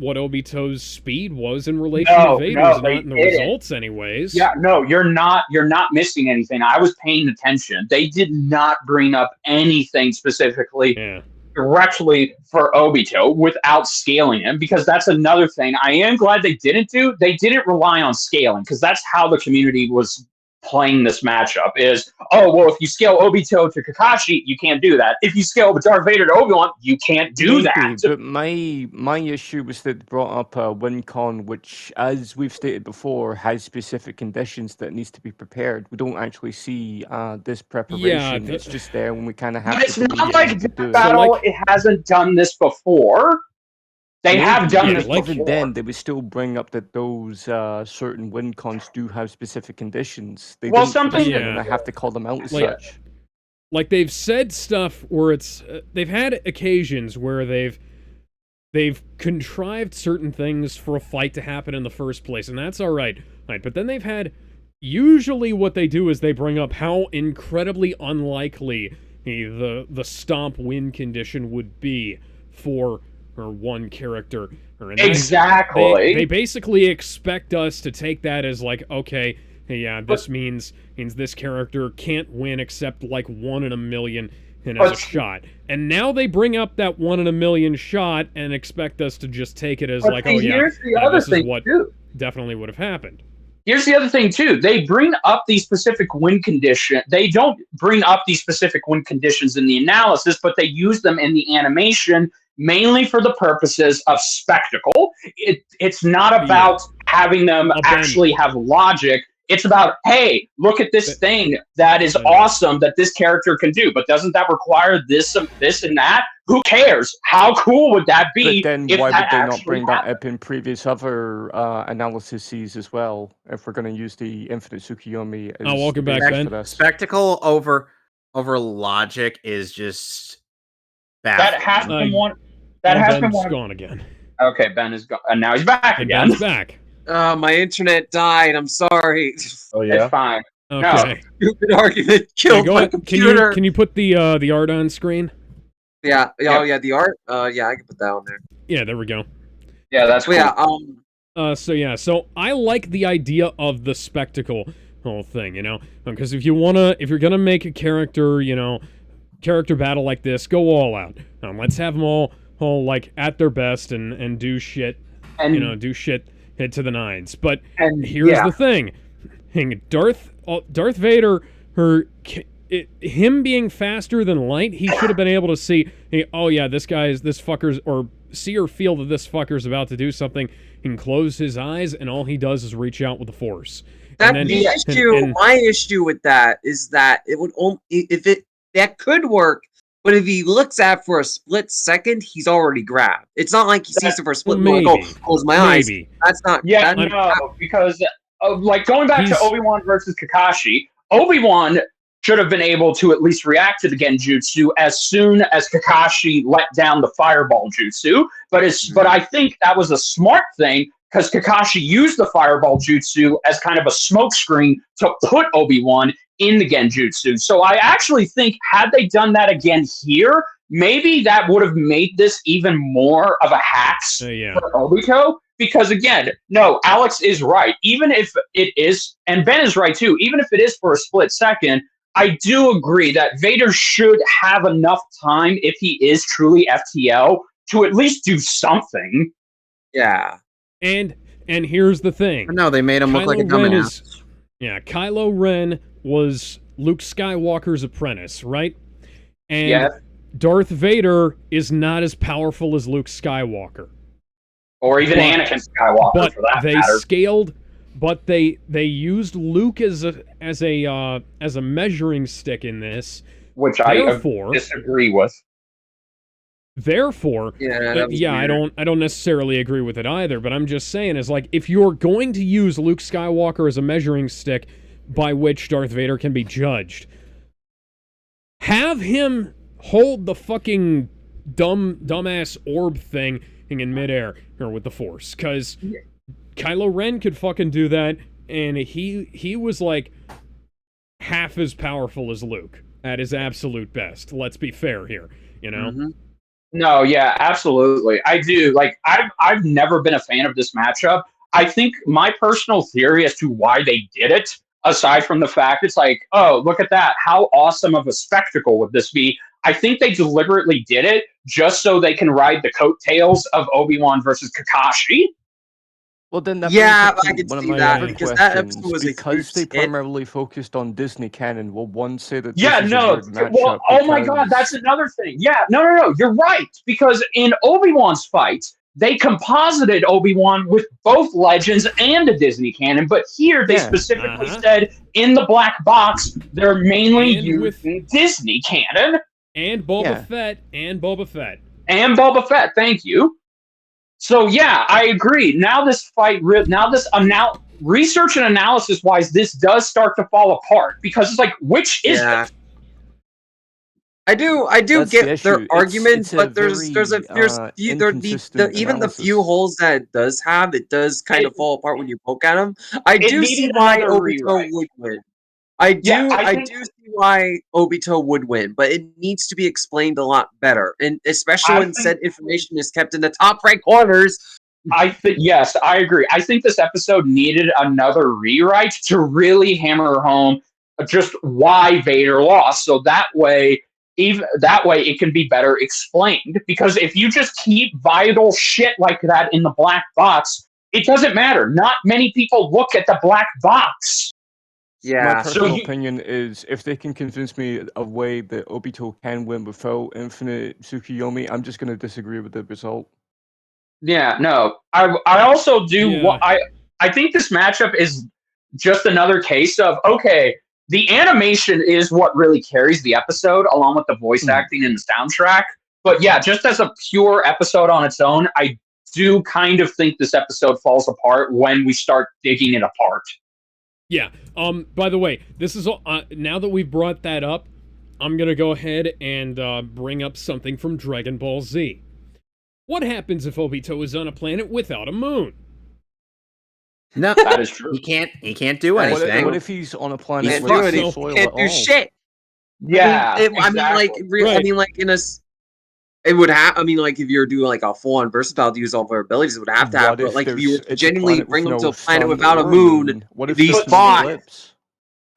Obito's speed was in relation to Vader's, not in the results, anyways. Yeah, no, you're not missing anything. I was paying attention. They did not bring up anything specifically. Yeah. Directly for Obito without scaling him, because that's another thing I am glad they didn't do. They didn't rely on scaling, because that's how the community was playing this matchup is, oh, well, if you scale Obito to Kakashi, you can't do that. If you scale Darth Vader to Obi-Wan, you can't do that. But my issue was that they brought up a win con, which, as we've stated before, has specific conditions that needs to be prepared. We don't actually see this preparation. It's just there when we kind of have But it's to believe not like it to do Death it. Battle, it hasn't done this before. They have done this Even before. then, they would still bring up that those certain win cons do have specific conditions. They Well, didn't for this something- one, and I have to call them out as Like- such. Like they've said stuff where it's they've had occasions where they've contrived certain things for a fight to happen in the first place, and that's all right. Right, but then they've had, usually what they do is they bring up how incredibly unlikely the stomp win condition would be for one character. And Exactly. They basically expect us to take that as like, okay, yeah, this means this character can't win except like 1 in a million and as a shot. And now they bring up that 1 in a million shot and expect us to just take it as But like, see, oh yeah, here's the other this is thing, what too. definitely would have happened. Here's the other thing, too. They bring up these specific win conditions. They don't bring up these specific win conditions in the analysis, but they use them in the animation mainly for the purposes of spectacle. It's not about having them actually have logic. It's about, hey, look at this thing that is awesome that this character can do, but doesn't that require this and that? Who cares? How cool would that be? But then if why that would they not actually bring that happened? up in previous other analyses as well? If we're going to use the Infinite Tsukuyomi as welcome the back, basis Ben. for this. Spectacle over logic is just That baffling. has been one. That has been Ben's one. gone again. Okay, Ben is gone, and now he's back And again. Ben's back. My internet died. I'm sorry. Oh yeah. It's fine. Okay. Stupid argument Hey, killed go my ahead. computer. Can you put the art on screen? Yeah. Oh yeah, the art. Yeah, I can put that on there. Yeah, there we go. Yeah, that's cool. Yeah. So I like the idea of the spectacle whole thing, because if you're gonna make a character, character battle like this, go all out. Let's have them all like at their best and do shit, and do shit hit to the nines. But and here's the thing, Darth Vader, him being faster than light, he should have been able to see, oh yeah, this fucker's, or see or feel that this fucker's about to do something. He can close his eyes, and all he does is reach out with the Force. My issue with that is that it would only that could work, but if he looks at it for a split second, he's already grabbed. It's not like he sees it for a split moment. Close my eyes. That's not. Yeah, because like going back to Obi-Wan versus Kakashi, Obi-Wan should have been able to at least react to the Genjutsu as soon as Kakashi let down the Fireball Jutsu. But I think that was a smart thing, because Kakashi used the Fireball Jutsu as kind of a smokescreen to put Obi-Wan in the Genjutsu. So I actually think, had they done that again here, maybe that would have made this even more of a hacks for Obito. Because again, no, Alex is right. Even if it is, and Ben is right too, even if it is for a split second, I do agree that Vader should have enough time, if he is truly FTL, to at least do something. Yeah. And here's the thing. No, they made him look like a dumbass. Kylo Ren was Luke Skywalker's apprentice, right? And Darth Vader is not as powerful as Luke Skywalker. Or even Anakin Skywalker, for that matter. But they used Luke as a measuring stick in this, which I disagree with. Therefore, I don't necessarily agree with it either. But I'm just saying, is like, if you're going to use Luke Skywalker as a measuring stick by which Darth Vader can be judged, have him hold the fucking dumbass orb thing in midair or with the Force, because Kylo Ren could fucking do that, and he was like half as powerful as Luke at his absolute best. Let's be fair here, Mm-hmm. No, yeah, absolutely. I do. Like, I've never been a fan of this matchup. I think my personal theory as to why they did it, aside from the fact it's like, oh, look at that, how awesome of a spectacle would this be? I think they deliberately did it just so they can ride the coattails of Obi-Wan versus Kakashi. Well, then that I can see that, because that questions, episode was because they primarily focused on Disney canon. Will one say that? Oh my God, that's another thing. Yeah, no, you're right, because in Obi-Wan's fight, they composited Obi-Wan with both Legends and a Disney canon, but here they specifically said in the black box they're mainly using Disney canon. And Boba Fett. And Boba Fett, thank you. So yeah, I agree. Now this fight, research and analysis wise, this does start to fall apart, because it's like, which is it? I do get their arguments, but there's even the few holes that it does have, it does kind of fall apart when you poke at them. I do see why Obito would win. I do see why Obito would win, but it needs to be explained a lot better, and especially when said information is kept in the top right corners. Yes, I agree. I think this episode needed another rewrite to really hammer home just why Vader lost, so that way it can be better explained. Because if you just keep vital shit like that in the black box, it doesn't matter. Not many people look at the black box. My personal opinion is, if they can convince me a way that Obito can win without Infinite Tsukuyomi, I'm just going to disagree with the result. Yeah, no. I also do. I think this matchup is just another case of, okay, the animation is what really carries the episode, along with the voice acting and the soundtrack. But yeah, just as a pure episode on its own, I do kind of think this episode falls apart when we start digging it apart. Yeah. By the way, this is now that we've brought that up, I'm gonna go ahead and bring up something from Dragon Ball Z. What happens if Obito is on a planet without a moon? No, that is true. He can't do anything. What if he's on a planet Can't with do no anything. soil Can't at do all? shit. Yeah, I mean, like, Right. I mean, like in a. It would have. I mean, like if you're doing like a full-on versatile to use all of her abilities, it would have to have. What But if like if you were it's a genuinely planet bring with them to no a planet sun without a or moon, What if these there's no spots. eclipse?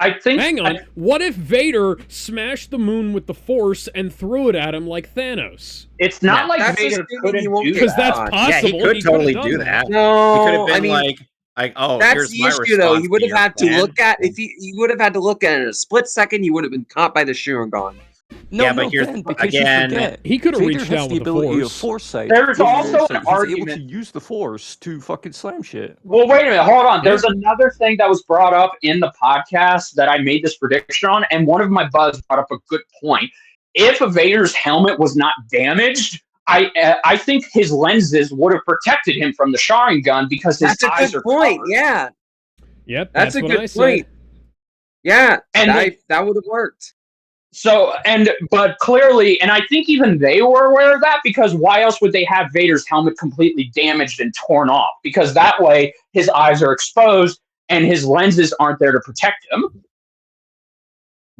I think. Hang on. What if Vader smashed the moon with the Force and threw it at him like Thanos? It's not like That's Vader assuming couldn't he won't do get Because that. that's caught. possible. Yeah, he could totally could've do done that. No, He could have been I mean, oh, that's here's the my issue, though. response He would have your had to plan. look at if he would have had to look at it in a split second. He would have been caught by the Sharingan. No, Yeah, but no, here's- Ben, because again, you forget, He could have Vader reached has out the with the ability of Force. foresight. There's He has also an foresight. He's able argument- to use the Force to fucking slam shit. Well, wait a minute. Hold on. Yeah. There's another thing that was brought up in the podcast that I made this prediction on, and one of my buds brought up a good point. If Vader's helmet was not damaged, I think his lenses would have protected him from the Sharingan because his That's a eyes good are point. covered. Yeah, Yep, that's a what good I point. said. Yeah, And that would have worked. So, but clearly, and I think even they were aware of that, because why else would they have Vader's helmet completely damaged and torn off? Because that way his eyes are exposed and his lenses aren't there to protect him.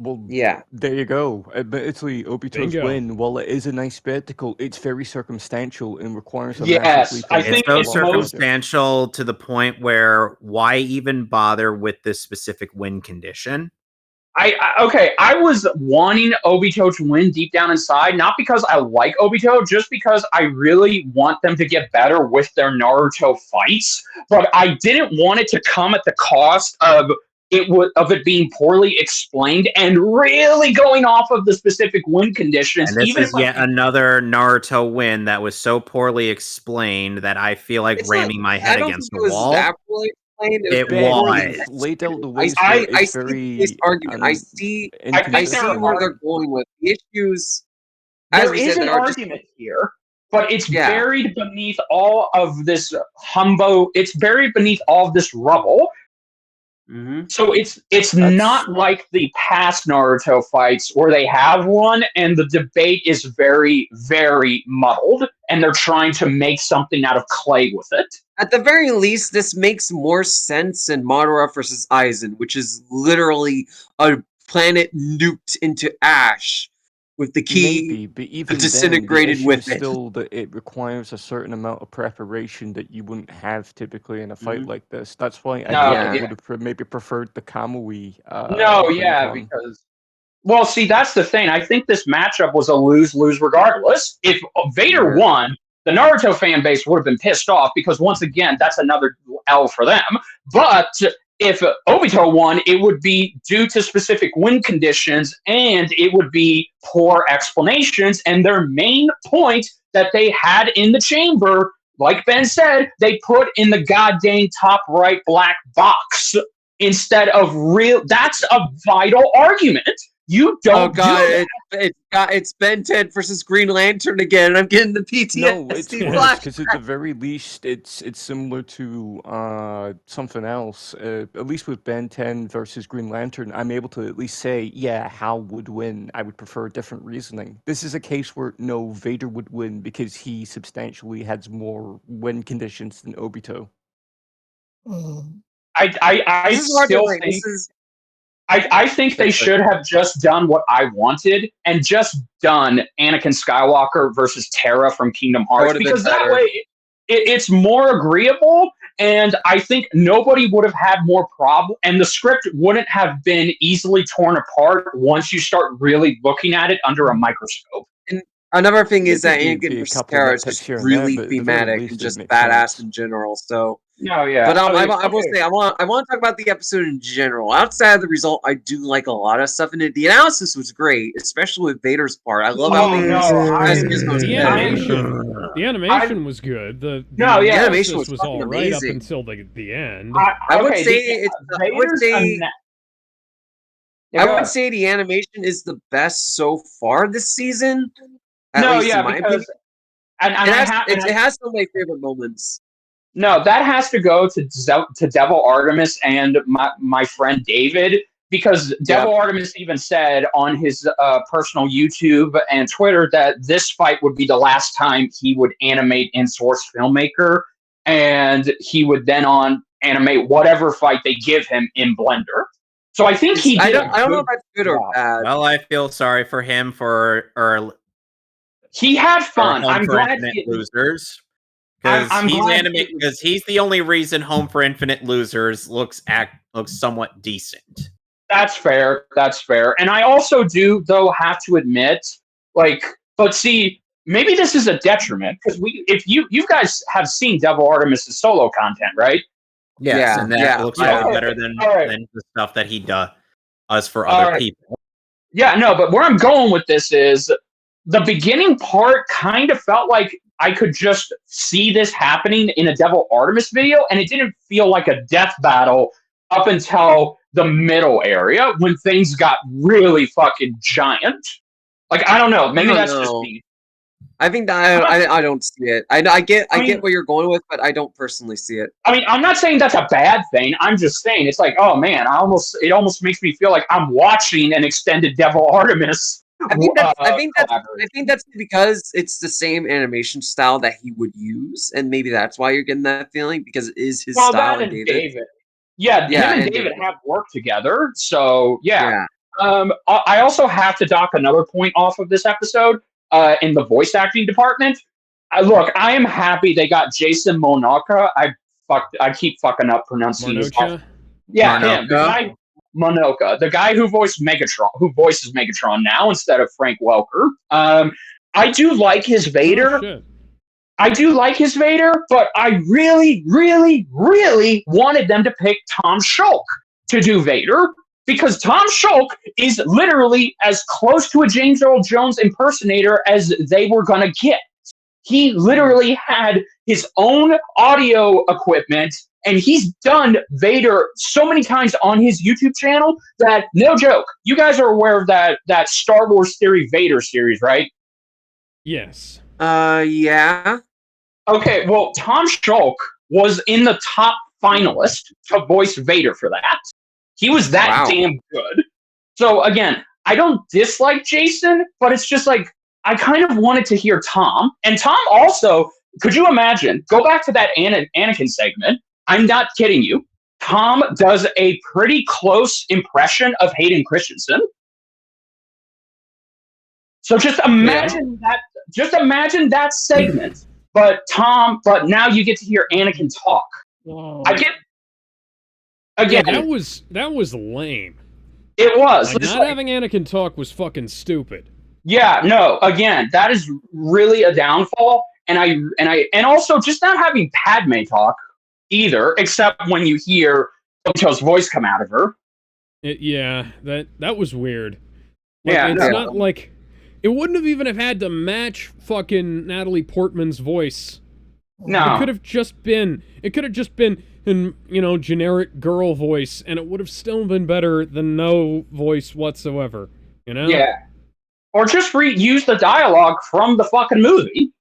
Well, Yeah. there you go. Admittedly, Obito's Bingo. win, while it is a nice spectacle, it's very circumstantial and requires a Yes, massive leap I of think It's so it's logic. circumstantial to the point where why even bother with this specific win condition? I was wanting Obito to win deep down inside, not because I like Obito, just because I really want them to get better with their Naruto fights. But I didn't want it to come at the cost of it being poorly explained and really going off of the specific win conditions. And this even is if yet another Naruto win that was so poorly explained that I feel like It's ramming my I head don't against think the it was wall. that poorly explained. It Ben, was. you've laid out the ways I where it's see very this argument. I see inconsistent. where they're going with the issues. there As we is said, an there are just argument here, but it's Yeah. buried beneath all of this it's buried beneath all of this rubble. So it's not like the past Naruto fights where they have one and the debate is very, very muddled and they're trying to make something out of clay with it. At the very least, this makes more sense in Madara versus Aizen, which is literally a planet nuked into ash with the key Maybe, but even disintegrated then, the with issue is it. still that it requires a certain amount of preparation that you wouldn't have typically in a fight like this. That's why I No, think I yeah. would have maybe preferred the Kamui. No, yeah, because well, see, that's the thing. I think this matchup was a lose-lose regardless. If Vader won, the Naruto fan base would have been pissed off because once again, that's another L for them. But if Obito won, it would be due to specific win conditions and it would be poor explanations. And their main point that they had in the chamber, like Ben said, they put in the goddamn top right black box instead of real. That's a vital argument. You don't. Oh god, do it's Ben 10 versus Green Lantern again. I'm getting the PTSD No, it's worse flash. because at the very least, it's similar to something else. At least with Ben 10 versus Green Lantern, I'm able to at least say, yeah, Hal would win. I would prefer different reasoning. This is a case where no, Vader would win because he substantially has more win conditions than Obito. I This is hard to still like. think. This is I think they should have just done what I wanted and just done Anakin Skywalker versus Terra from Kingdom Hearts, would've been because that better. way it's more agreeable, and I think nobody would have had more problem, and the script wouldn't have been easily torn apart once you start really looking at it under a microscope. And another thing is that Maybe Anakin a versus couple of Terra is nitpicks just here and there, really but at the very thematic least and it just makes badass sense. in general. So No, yeah. But I will okay. say I want to talk about the episode in general. Outside of the result, I do like a lot of stuff in it. The analysis was great, especially with Vader's part. I love how they used Gizmo's The head. animation was good. The No, yeah. analysis animation was was fucking all right up amazing. until the end. I would okay, say the- it's. I would Vader's say. Yeah, I go would ahead. say the animation is the best so far this season. At No, least yeah, in my opinion. because and It has some of my favorite moments. no, that has to go to Devil Artemis and my friend David, because Devil Artemis even said on his personal YouTube and Twitter that this fight would be the last time he would animate in Source Filmmaker, and he would then on animate whatever fight they give him in Blender. So I think he did. I don't know if that's good or bad. Well, I feel sorry for him he had fun. Home I'm for glad Infinite he, Losers. I'm glad Because he's the only reason Home for Infinite Losers looks somewhat decent. That's fair. That's fair. And I also do, though, have to admit, like, but see, maybe this is a detriment because if you guys have seen Devil Artemis's solo content, right? Yes, and that looks a lot better than the stuff that he does for other people. Yeah, no, but where I'm going with this is the beginning part kind of felt like I could just see this happening in a Devil Artemis video, and it didn't feel like a death battle up until the middle area when things got really fucking giant. Like, I don't know. Maybe that's just me. I think that I don't see it. I get what you're going with, but I don't personally see it. I mean, I'm not saying that's a bad thing. I'm just saying it's like, oh man, it almost makes me feel like I'm watching an extended Devil Artemis. I think that's because it's the same animation style that he would use, and maybe that's why you're getting that feeling, because it is his style. And David. Yeah, him and David have worked together, so yeah. I also have to dock another point off of this episode in the voice acting department. Look, I am happy they got Jason Momoa. I keep fucking up pronouncing his name. Yeah, him. The guy Momoa, the guy who voices Megatron now instead of Frank Welker. I do like his Vader. I do like his Vader, but I really, really, really wanted them to pick Tom Shulk to do Vader, because Tom Shulk is literally as close to a James Earl Jones impersonator as they were going to get. He literally had his own audio equipment, and he's done Vader so many times on his YouTube channel that, no joke, you guys are aware of that Star Wars Theory Vader series, right? Yes. Yeah. Okay, well, Tom Shulk was in the top finalist to voice Vader for that. He was that damn good. So again, I don't dislike Jason, but it's just like, I kind of wanted to hear Tom. And Tom also, could you imagine, go back to that Anakin segment. I'm not kidding you. Tom does a pretty close impression of Hayden Christensen. So just imagine that. Just imagine that segment. But now you get to hear Anakin talk. I get. Again, that was lame. It was. Like, not having Anakin talk was fucking stupid. Yeah, no. Again, that is really a downfall, and also just not having Padme talk either, except when you hear Obito's voice come out of her. That was weird. Like, Yeah, it's not like it wouldn't have even have had to match fucking Natalie Portman's voice. No, it could have just been in, generic girl voice, and it would have still been better than no voice whatsoever. Yeah. Or just reuse the dialogue from the fucking movie.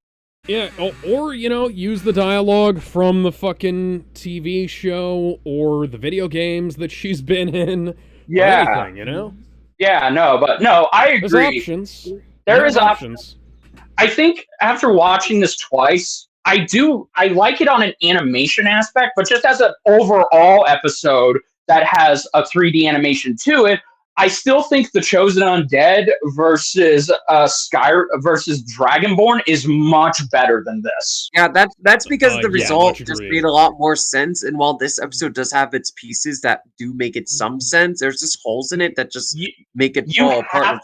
Yeah, or use the dialogue from the fucking TV show or the video games that she's been in. Yeah. Or anything, Yeah, no, I agree. There's options. There is options. I think after watching this twice, I like it on an animation aspect, but just as an overall episode that has a 3D animation to it, I still think the Chosen Undead versus versus Dragonborn is much better than this. Yeah, that's because the result just made a lot more sense. And while this episode does have its pieces that do make it some sense, there's just holes in it that just make it fall apart.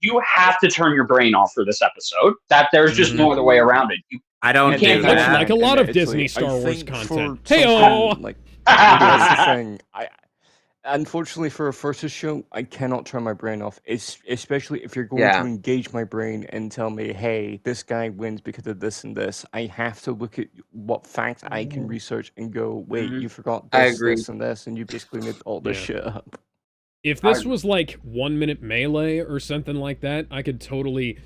You have to turn your brain off for this episode. That there's just no other way around it. I don't You can't do do that. Like a lot of Admittedly, Disney I Star Wars think content. for Hey-oh! something like that's the thing. Unfortunately, for a versus show, I cannot turn my brain off. Especially if you're going to engage my brain and tell me, "Hey, this guy wins because of this and this." I have to look at what facts I can research and go, "Wait, you forgot I this, agree. this, and this, and you basically made all this Yeah. shit up." If this was like 1 minute melee or something like that, I could totally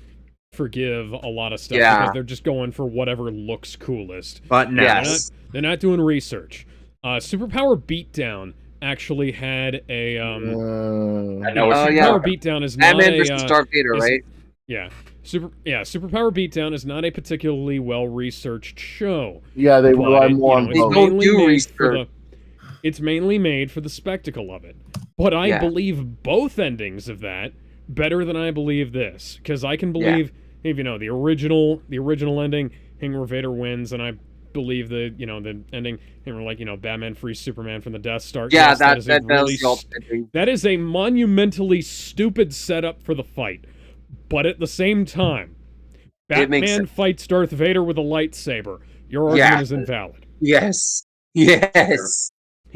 forgive a lot of stuff because they're just going for whatever looks coolest. But no. They're not doing research. Superpower Beatdown actually had a I know Superpower Beatdown is not Batman a versus Darth Vader, right? Yeah. Superpower Beatdown is not a particularly well researched show. Yeah, they rely more on it's mainly made for the spectacle of it. But I believe both endings of that better than I believe this, because I can believe if the original ending, where Vader wins, and I believe the ending, where Batman frees Superman from the Death Star. Yeah, that is a monumentally stupid setup for the fight. But at the same time, Batman fights Darth Vader with a lightsaber. Your argument is invalid. Yes. He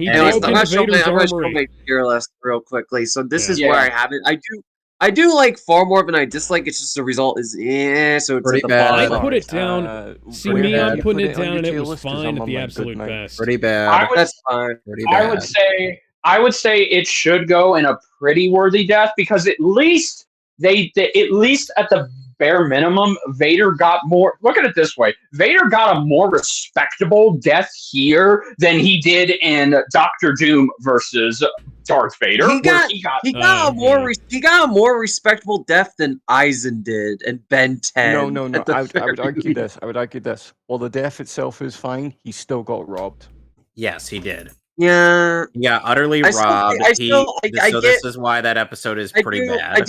I'm broke into Vader's gonna show armory. my tier list real quickly. So this is where I have it. I do like far more than I dislike. It's just the result is so it's at the bottom. I put it down. I'm putting it down, and it was fine at the absolute best. Pretty bad. That's fine. Pretty bad. I would say it should go in a pretty worthy death, because at least at least at the bare minimum, Vader got more. Look at it this way: Vader got a more respectable death here than he did in Doctor Doom versus Darth Vader. He got a more respectable death than Eisen did and Ben 10. No. I would argue this. While the death itself is fine, he still got robbed. Yes, he did. Yeah. Yeah, utterly robbed. This is why that episode is pretty bad.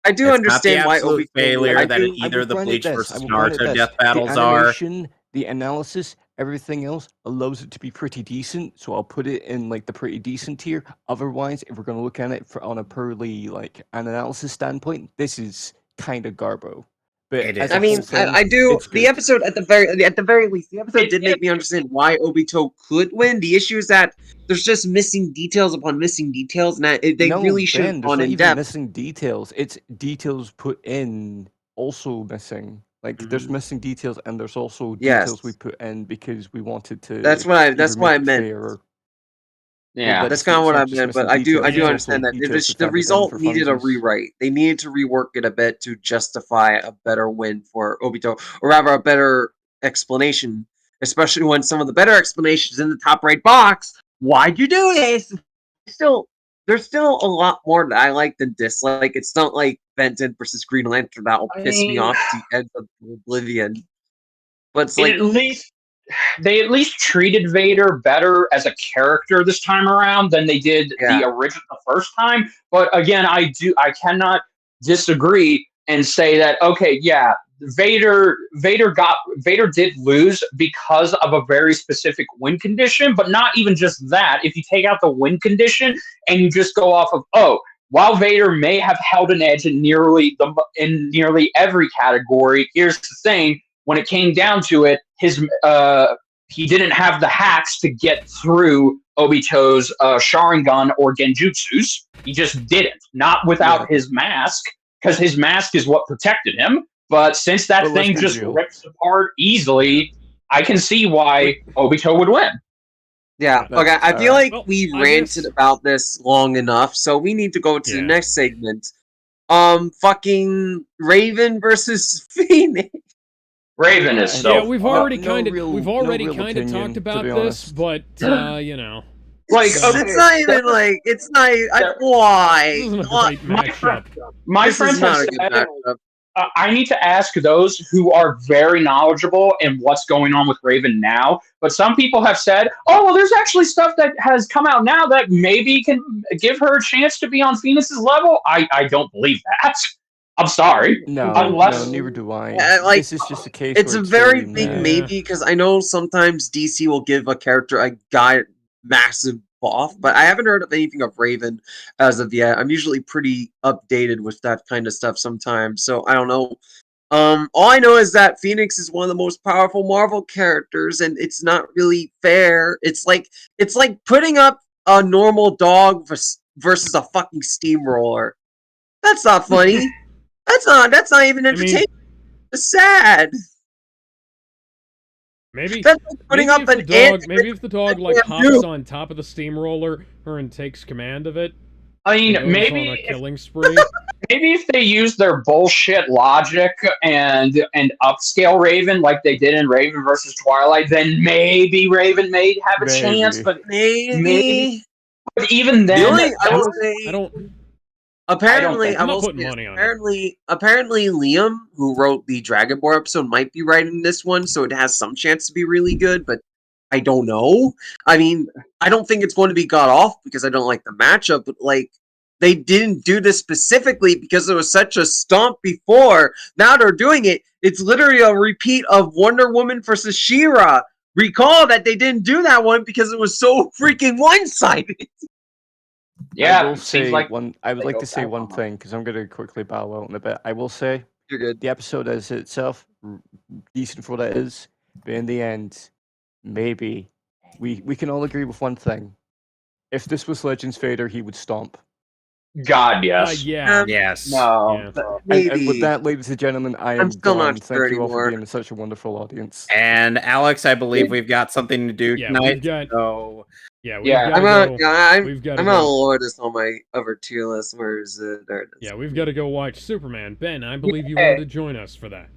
I do understand why Obito failure that either the Bleach versus Naruto death battles are. The analysis, everything else allows it to be pretty decent, so I'll put it in like the pretty decent tier. Otherwise, if we're going to look at it on a purely like an analysis standpoint, this is kind of garbo. But I do. The episode at the very least, the episode did make me understand why Obito could win. The issue is that there's just missing details upon missing details, and they really should have gone in depth. Missing details. It's details put in also missing. Like there's missing details, and there's also details we put in because we wanted to. That's what I meant. Yeah, that's kind of what I meant. But I do understand that the result needed a rewrite. They needed to rework it a bit to justify a better win for Obito, or rather a better explanation. Especially when some of the better explanations in the top right box. Why'd you do this? There's still a lot more that I like than dislike. It's not like Benton versus Green Lantern that will piss me off at the end of Oblivion. But it's like they at least treated Vader better as a character this time around than they did the original the first time. But again, I cannot disagree and say that Vader did lose because of a very specific win condition, but not even just that. If you take out the win condition and you just go off of while Vader may have held an edge in nearly every category, here's the thing: when it came down to it, he didn't have the hacks to get through Obito's Sharingan or Genjutsus. He just didn't. Not without his mask, because his mask is what protected him. But since that thing just rips apart easily, I can see why Obito would win. Yeah, okay. I feel like we ranted about this long enough, so we need to go to the next segment. Fucking Raven versus Phoenix. Raven is so. Yeah, we've already kind of talked about this, but like it's not even like it's not. Why? My friends have said. I need to ask those who are very knowledgeable in what's going on with Raven now. But some people have said, "Oh, well, there's actually stuff that has come out now that maybe can give her a chance to be on Phoenix's level." I don't believe that. I'm sorry. No, neither do I. This is just a case. It's a very big maybe, because I know sometimes DC will give a character a massive buff, but I haven't heard of anything of Raven as of yet. I'm usually pretty updated with that kind of stuff sometimes, so I don't know. All I know is that Phoenix is one of the most powerful Marvel characters, and it's not really fair. It's like putting up a normal dog versus a fucking steamroller. That's not funny. That's not even entertaining. It's sad. Maybe that's like putting up an ant. Maybe if the dog like hops on top of the steamroller, and takes command of it. I mean, maybe on a killing spree. Maybe if they use their bullshit logic and upscale Raven like they did in Raven versus Twilight, then maybe Raven may have a chance. But maybe. But even then, I don't. Apparently, I'm not putting money on it. Apparently, Liam, who wrote the Dragon Ball episode, might be writing this one, so it has some chance to be really good. But I don't know. I mean, I don't think it's going to be god off because I don't like the matchup. But like, they didn't do this specifically because it was such a stomp before. Now they're doing it. It's literally a repeat of Wonder Woman versus She-Ra. Recall that they didn't do that one because it was so freaking one-sided. Yeah, I will say like I would like to say one thing because I'm going to quickly bow out in a bit. I will say you're good. The episode is itself decent for what it is, but in the end, maybe we can all agree with one thing: if this was Legends Vader, he would stomp. God, yes. Yes. No. And with that, ladies and gentlemen, I'm still gone. not Thank sure you all for anymore. being such a wonderful audience. And Alex, I believe we've got something to do tonight. I'm gonna lower this on my other tier list. Where is it? There it is. Yeah, we've got to go watch Superman. Ben, I believe you wanted to join us for that.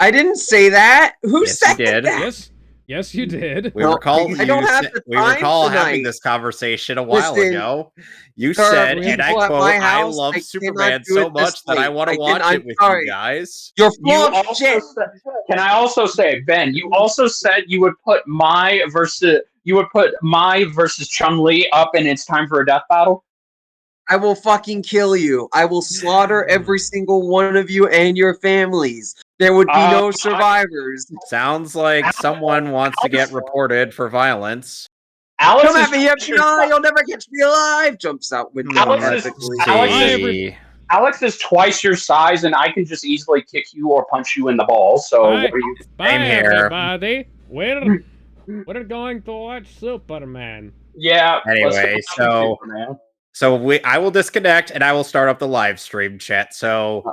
I didn't say that. Who Yes, said you did. that? Yes, you did. We recall time having this conversation a while ago. You said, and I quote, "I love Superman so much that I want to watch it with you guys." You're full of shit. Can I also say, Ben? You also said you would put my versus Chun-Li up, and it's time for a death battle. I will fucking kill you. I will slaughter every single one of you and your families. There would be no survivors. Sounds like someone wants to get reported for violence. Alex Come at me, FBI! You'll never catch me alive! Jumps out window epically. Alex is twice your size, and I can just easily kick you or punch you in the balls. So what are you? Bye, everybody. We're going to watch Superman. Yeah. Anyway, I will disconnect and I will start up the live stream chat. So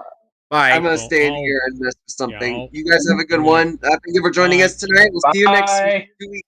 bye. I'm gonna stay in here and mess with something. You guys have a good one. Thank you for joining us tonight. We'll see you next week.